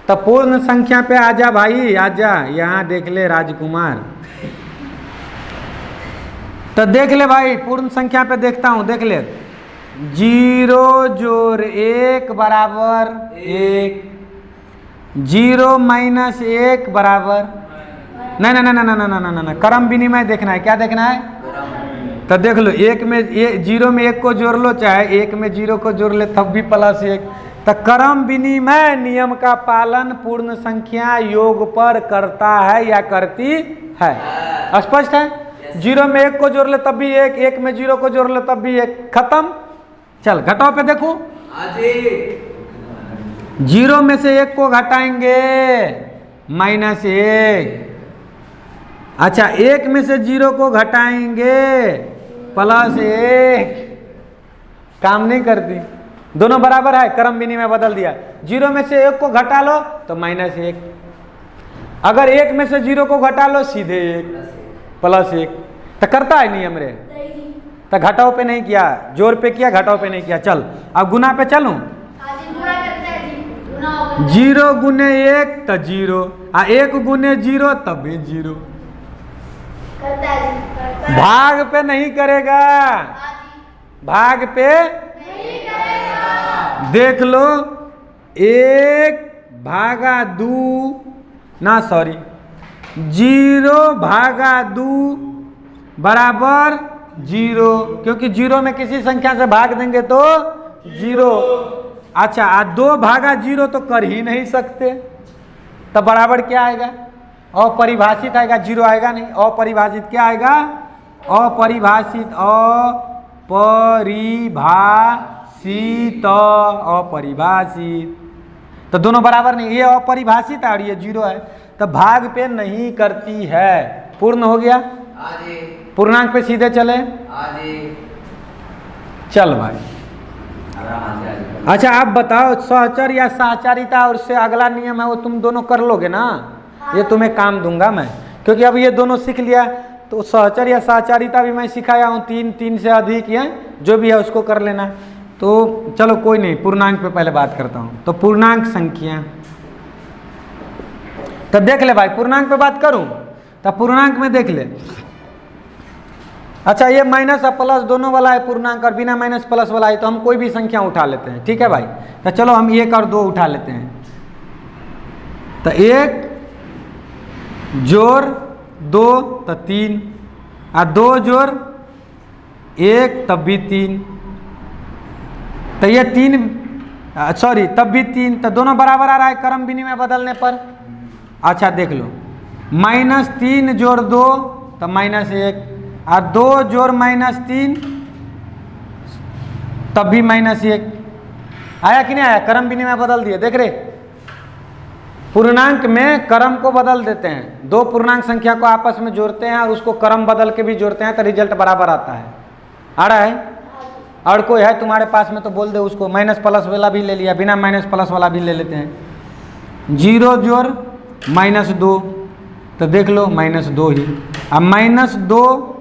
तो पूर्ण संख्या पे आजा भाई, आजा, यहाँ देख ले राजकुमार। तो देख ले भाई, पूर्ण संख्या पे देखता हूँ, देख ले। 0 जोड़ 1 बराबर 1, 0 माइनस 1 बराबर, नहीं नहीं नहीं नहीं नहीं नहीं नहीं, क्रम विनिमय देखना है। क्या देखना है? तो देख लो, 1 में 0 में 1 को जोड़ लो, चाहे 1 में 0 को जोड़ ले तब भी +1। तो क्रम विनिमय नियम का पालन पूर्ण संख्या योग पर करता है या करती है? स्पष्ट है? जीरो में एक को जोड़ ले तब भी एक, एक में जीरो को जोड़ ले तब भी एक, खत्म। चल घटाओ पे देखो, हाँ जी। जीरो में से एक को घटाएंगे माइनस एक, अच्छा एक में से जीरो को घटाएंगे प्लस एक, काम नहीं करती, दोनों बराबर है, क्रम विनिमय बदल दिया। जीरो में से एक को घटा लो तो माइनस एक, अगर एक में से जीरो को घटा लो सीधे एक प्लस एक, तो करता है नियम रे, तो घटाओ पे नहीं किया, जोड़ पे किया, घटाओ पे नहीं किया। चल अब गुना पे चलूं, जीरो गुने एक तो जीरो, एक गुने जीरो तब भी जीरो, भाग पे नहीं करेगा, भाग पे देख लो, एक भागा दू ना सॉरी, जीरो भागा दू बराबर जीरो, क्योंकि जीरो में किसी संख्या से भाग देंगे तो जीरो। अच्छा दो भागा जीरो तो कर ही नहीं सकते, तब बराबर क्या आएगा, अपरिभाषित आएगा, जीरो आएगा नहीं, अपरिभाषित क्या आएगा, अपरिभाषित, अपरिभाषित, अपरिभाषित, तो दोनों बराबर नहीं, ये अपरिभाषित है और ये जीरो है, तो भाग पे नहीं करती है। पूर्ण हो गया, पूर्णांक पे सीधे चले, चल भाई। अच्छा आप बताओ, सहचर या सहचारिता और उससे अगला नियम है वो तुम दोनों कर लोगे ना, ये तुम्हें काम दूंगा मैं, क्योंकि अब ये दोनों सीख लिया, तो सहचर या सहचारिता भी मैं सिखाया हूँ, तीन तीन से अधिक या जो भी है उसको कर लेना। तो चलो कोई नहीं, पूर्णांक पे पहले बात करता हूँ। तो पूर्णांक संख्या, तो देख ले भाई, पूर्णांक पे बात करूँ तो पूर्णांक में देख ले, अच्छा ये माइनस और प्लस दोनों वाला है पूर्णांक, और बिना माइनस प्लस वाला है, तो हम कोई भी संख्या उठा लेते हैं, ठीक है भाई। तो चलो हम एक और दो उठा लेते हैं, तो एक जोड़ दो तो तीन, और दो जोड़ एक तब भी तीन, तो ये तीन सॉरी तब भी तीन, तो दोनों बराबर आ रहा है क्रम विनिमय बदलने पर। अच्छा देख लो, माइनस तीन जोड़ दो तो माइनस एक, और दो जोड़ माइनस तीन तब भी माइनस एक, आया कि नहीं आया, क्रम विनिमय बदल दिए, देख रहे, पूर्णांक में क्रम को बदल देते हैं, दो पूर्णांक संख्या को आपस में जोड़ते हैं और उसको क्रम बदल के भी जोड़ते हैं, तो रिजल्ट बराबर आता है। आ रहा है, और कोई है तुम्हारे पास में तो बोल दे उसको, माइनस प्लस वाला भी ले लिया, बिना माइनस प्लस वाला भी ले लेते हैं। जीरो जोड़ माइनस दो, तो देख लो माइनस दो ही, अब माइनस दो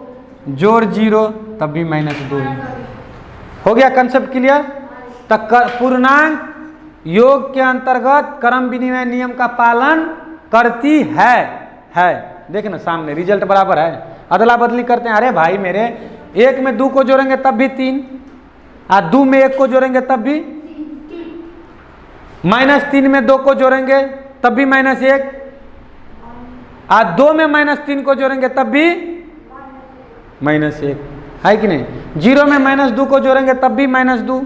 जोड़ जीरो तब भी माइनस दो ही, हो गया कंसेप्ट क्लियर। तो पूर्णांक योग के अंतर्गत क्रम विनिमय नियम का पालन करती है, देखना सामने रिजल्ट बराबर है, अदला बदली करते हैं, अरे भाई मेरे एक में दो को जोड़ेंगे तब भी तीन, और दो में एक को जोड़ेंगे तब भी, माइनस तीन में दो को जोड़ेंगे तब भी माइनस एक, और दो में माइनस तीन को जोड़ेंगे तब भी माइनस एक, है कि नहीं। जीरो में माइनस दो को जोड़ेंगे तब भी माइनस दो,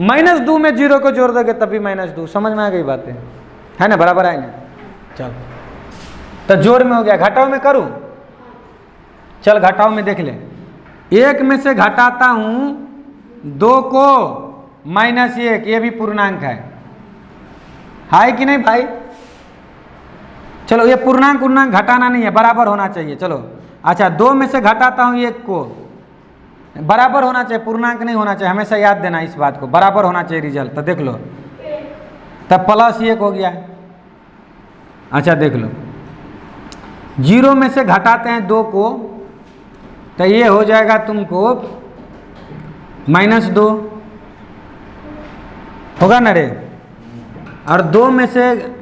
माइनस दो में जीरो को जोड़ दोगे तब भी माइनस दो, समझ में आ गई बातें, है ना, बराबर है ना। चल तो जोड़ में हो गया, घटाओ में करूं, चल घटाओ में देख ले, एक में से घटाता हूं दो को माइनस एक, ये भी पूर्णांक है कि नहीं भाई। चलो ये पूर्णांक घटाना नहीं है, बराबर होना चाहिए। चलो अच्छा, दो में से घटाता हूं एक को, बराबर होना चाहिए, पूर्णांक नहीं होना चाहिए, हमेशा याद देना इस बात को, बराबर होना चाहिए रिजल्ट। तो देख लो, तब प्लस एक हो गया। अच्छा देख लो, जीरो में से घटाते हैं दो को, तो ये हो जाएगा तुमको माइनस दो, होगा ना रे, और दो में से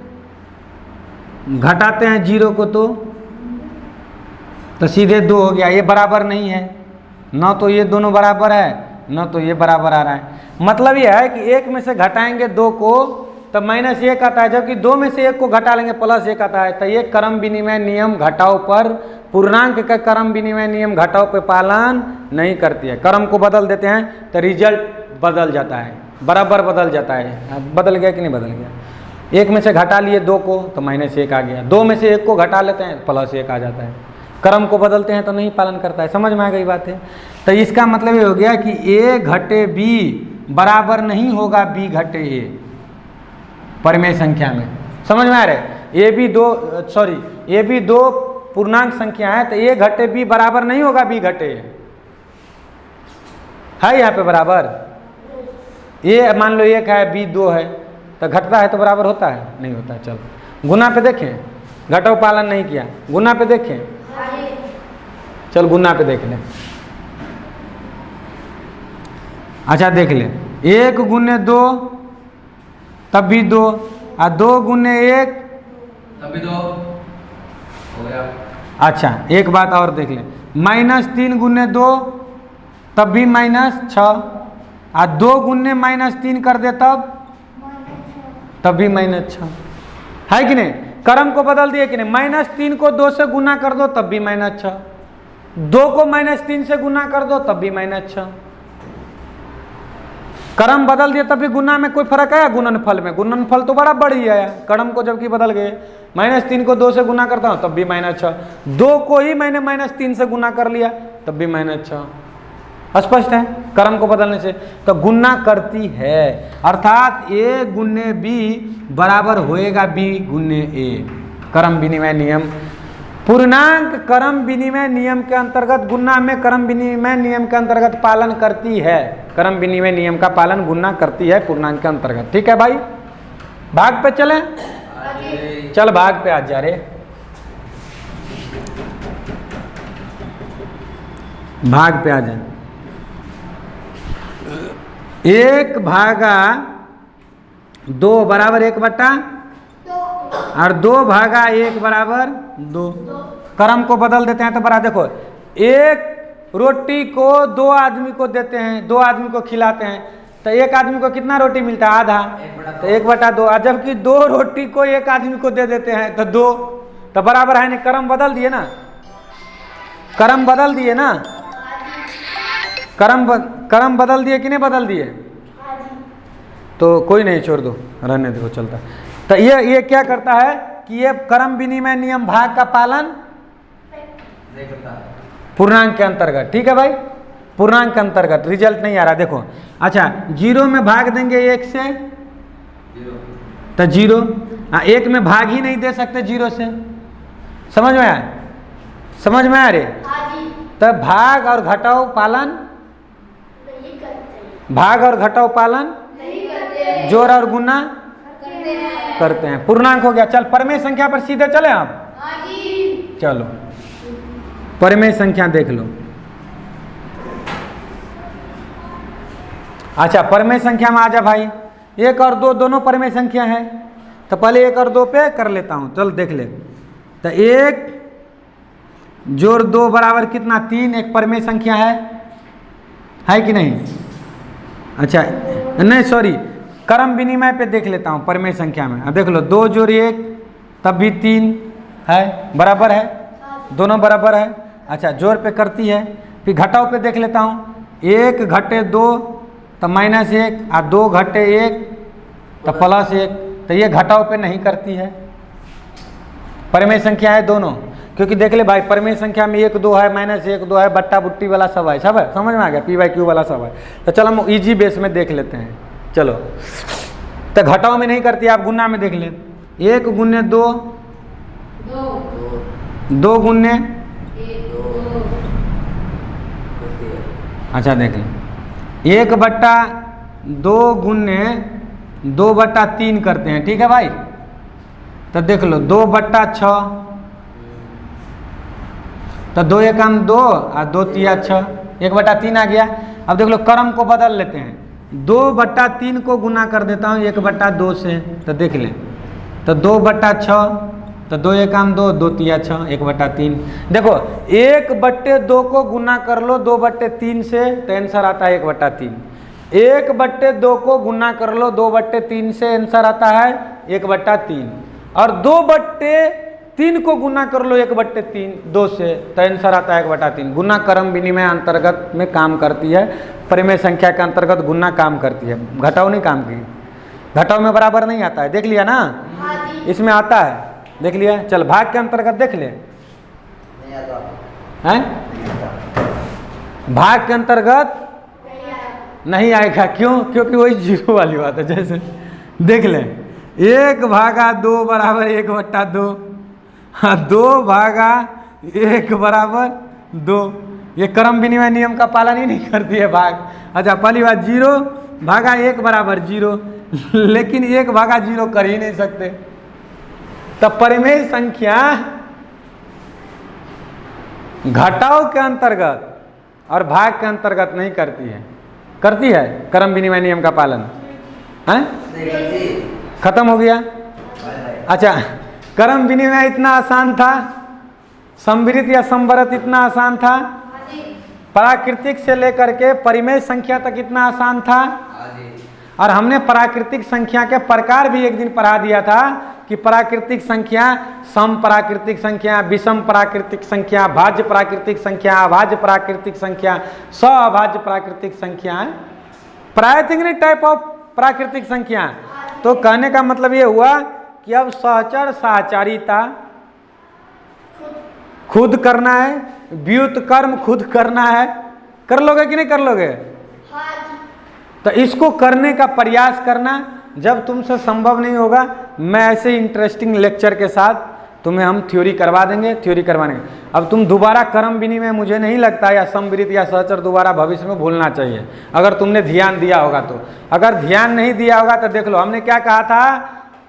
घटाते हैं जीरो को तो सीधे दो हो गया, ये बराबर नहीं है, न तो ये दोनों बराबर है न तो ये बराबर आ रहा है। मतलब ये है कि एक में से घटाएंगे दो को तो माइनस एक आता है, जबकि दो में से एक को घटा लेंगे प्लस एक आता है। तो ये क्रम विनिमय नियम घटाओ पर, पूर्णांक का क्रम विनिमय नियम घटाओ पे पालन नहीं करती है, क्रम को बदल देते हैं तो रिजल्ट बदल जाता है, बराबर बदल जाता है। बदल गया कि नहीं बदल गया, एक में से घटा लिए दो को तो माइनस एक आ गया, दो में से एक को घटा लेते हैं प्लस एक आ जाता है। क्रम को बदलते हैं तो नहीं पालन करता है। समझ में आ गई बात है। तो इसका मतलब ये हो गया कि a घटे b बराबर नहीं होगा b घटे a परिमेय संख्या में। समझ में आ रहा है। ए भी दो पूर्णांक संख्या है तो a घटे b बराबर नहीं होगा b घटे a है यहाँ पे बराबर। a मान लो 1 है b 2 है तो घटता है तो बराबर होता है नहीं होता। चलो गुना पे देखें, घटाव पालन नहीं किया, गुना पे देखें। चल गुना पे देख ले। अच्छा देख ले, 1 गुने 2 तब भी 2 और 2 गुने 1 तब भी 2 हो गया। अच्छा एक बात और देख ले, -3 गुने 2 तब भी -6 और 2 गुने -3 कर दे तब भी -6 है कि नहीं। क्रम को बदल दिए कि नहीं। -3 को 2 से गुना कर दो तब भी -6, 2 को -3 से गुना कर दो तब भी -6। क्रम बदल दिए तब भी गुना में कोई फर्क आया। गुणनफल में गुणनफल तो बड़ा बढ़ी आया। क्रम को जबकि बदल गए, -3 को 2 से गुना करता हूँ तब भी -6, 2 को ही मैंने -3 से गुना कर लिया तब भी -6। स्पष्ट है क्रम को बदलने से। तो गुना करती है अर्थात a गुने b बराबर होएगा b गुने a। क्रम विनिमय नियम, पूर्णांक क्रम विनिमय नियम के अंतर्गत गुना में क्रम विनिमय नियम के अंतर्गत पालन करती है। क्रम विनिमय नियम का पालन गुना करती है पूर्णांक के अंतर्गत। ठीक है भाई, भाग पे चले। चल भाग पे आज जा रे, भाग पे आ जाए। 1 भागा 2 बराबर 1/2 और 2 भागा 1 बराबर 2। क्रम को बदल देते हैं तो बड़ा देखो, 1 रोटी को 2 आदमी को देते हैं, 2 आदमी को खिलाते हैं तो 1 आदमी को कितना रोटी मिलता है? आधा। तो 1/2। जबकि 2 रोटी को 1 आदमी को दे देते हैं तो 2, तो बराबर है नहीं। क्रम बदल दिए ना, क्रम बदल दिए ना, क्रम बदल दिए कि नहीं बदल दिए। तो कोई नहीं, छोड़ दो, रहने दो, चलता। तो ये क्या करता है कि ये क्रम विनिमय नियम भाग का पालन नहीं करता पूर्णांक के अंतर्गत। ठीक है भाई, पूर्णांक के अंतर्गत रिजल्ट नहीं आ रहा। देखो अच्छा, 0 में भाग देंगे 1 से 0 तो 0, 1 में भाग ही नहीं दे सकते 0 से। समझ में आया? समझ में आ रही? तो भाग और घटाव पालन, भाग और घटाव पालन, जोड़ और गुना करते हैं। पूर्णांक हो गया। चल परिमेय संख्या पर सीधे चले आप। चलो परिमेय संख्या देख लो। अच्छा परिमेय संख्या में आ जा भाई। 1 और 2 दोनों परिमेय संख्या है तो पहले 1 और 2 पे कर लेता हूं। चल देख ले। तो 1 जोड़ 2 बराबर कितना? 3। एक परिमेय संख्या है कि नहीं? अच्छा नहीं सॉरी, क्रम विनिमय पे देख लेता हूँ परिमेय संख्या में। देख लो 2 जोड़ 1 तब भी 3 है, बराबर है, दोनों बराबर है। अच्छा जोड़ पे करती है। फिर घटाव पे देख लेता हूँ। 1 घटे 2 तो -1 और 2 घटे 1 तो +1। तो ये घटाव पे नहीं करती है। परिमेय संख्या है दोनों, क्योंकि देख ले भाई परिमेय संख्या में 1 2 है, -1 2 है, बट्टा बुट्टी वाला सब है, सब है। समझ में आ गया? p/q वाला सब है। तो चलो हम इजी बेस में देख लेते हैं। चलो तो घटाव में नहीं करती, आप गुना में देख ले। 1 गुने 2 2 गुने, अच्छा देख ले 1/2 गुने 2/3 करते हैं। ठीक है भाई, तो देख लो 2/6 तो 2 एकम 2 और 2 तिया 6, 1/3 आ गया। अब देख लो क्रम को बदल लेते हैं। 2/3 को गुना कर देता हूँ 1/2 से, तो देख ले तो 2/6 तो 2 एकम 2, 2 तिया 6, 1/3। देखो 1/2 को गुना कर लो 2/3 से तो आंसर आता है 1/3। 1/2 को गुना कर लो 2/3 से आंसर आता है 1/3। और 2/3 को गुना कर लो 1/3 2 से तो आंसर आता है 1/3। गुना क्रम विनिमय अंतर्गत में काम करती है। परिमेय संख्या के अंतर्गत गुना काम करती है, घटाव नहीं काम की। घटाव में बराबर नहीं आता है, देख लिया ना? इसमें आता है, देख लिया। चल भाग के अंतर्गत देख ले। नहीं आता। हैं? भाग के अंतर्गत नहीं आएगा। क्यों? क्योंकि वही जीरो वाली बात है। जैसे देख लें, 1/2 बराबर 1/2, हाँ 2/1 2। ये क्रम विनिमय नियम का पालन ही नहीं करती है भाग। अच्छा, पहली बात 0/1 बराबर 0, लेकिन 1/0 कर ही नहीं सकते। तब परिमेय संख्या घटाव के अंतर्गत और भाग के अंतर्गत नहीं करती है। करती है क्रम विनिमय नियम का पालन? हैं? नहीं करती। खत्म हो गया। अच्छा, क्रम विनिमय इतना आसान था, संवृत या संवरत इतना आसान था, प्राकृतिक से लेकर के परिमेय संख्या तक इतना आसान था। और हमने प्राकृतिक संख्या के प्रकार भी एक दिन पढ़ा दिया था कि प्राकृतिक संख्या, सम प्राकृतिक संख्या, विषम प्राकृतिक संख्या, भाज्य प्राकृतिक संख्या, अभाज्य प्राकृतिक संख्या, अभाज्य प्राकृतिक संख्या है, प्रायतिक टाइप ऑफ प्राकृतिक संख्या। तो कहने का मतलब ये हुआ कि अब सहचर साहचारिता खुद करना है, व्युत कर्म खुद करना है। कर लोगे कि नहीं कर लोगे? तो इसको करने का प्रयास करना। जब तुमसे संभव नहीं होगा, मैं ऐसे इंटरेस्टिंग लेक्चर के साथ तुम्हें हम थ्योरी करवा देंगे, थ्योरी करवाने। अब तुम दोबारा क्रम विनिमय मुझे नहीं लगता या संवृत या सहचर दोबारा भविष्य में भूलना चाहिए, अगर तुमने ध्यान दिया होगा तो। अगर ध्यान नहीं दिया होगा तो देख लो, हमने क्या कहा था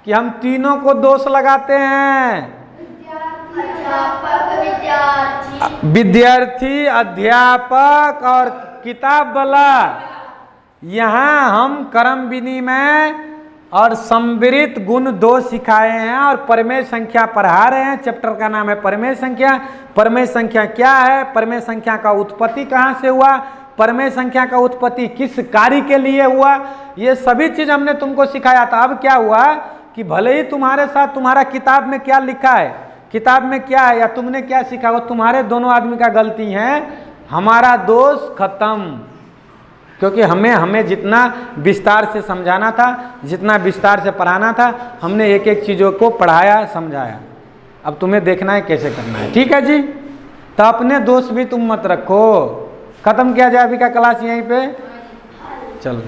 कि हम तीनों को दोष लगाते हैं, विद्यार्थी, अध्यापक और किताब वाला। यहाँ हम क्रम विनिमय और संवृत गुण 2 सिखाए हैं और परिमेय संख्या पढ़ा रहे हैं। चैप्टर का नाम है परिमेय संख्या। परिमेय संख्या क्या है, परिमेय संख्या का उत्पत्ति कहाँ से हुआ, परिमेय संख्या का उत्पत्ति किस कार्य के लिए हुआ, ये सभी चीज हमने तुमको सिखाया था। अब क्या हुआ कि भले ही तुम्हारे साथ तुम्हारा किताब में क्या लिखा है, किताब में क्या है या तुमने क्या सीखा, वो तुम्हारे दोनों आदमी का गलती है, हमारा दोष खत्म। क्योंकि हमें जितना विस्तार से समझाना था, जितना विस्तार से पढ़ाना था, हमने एक एक चीज़ों को पढ़ाया, समझाया। अब तुम्हें देखना है कैसे करना है। ठीक है जी? तो अपने दोस्त भी तुम मत रखो। खत्म किया जाए अभी का क्लास यहीं पे। चलो।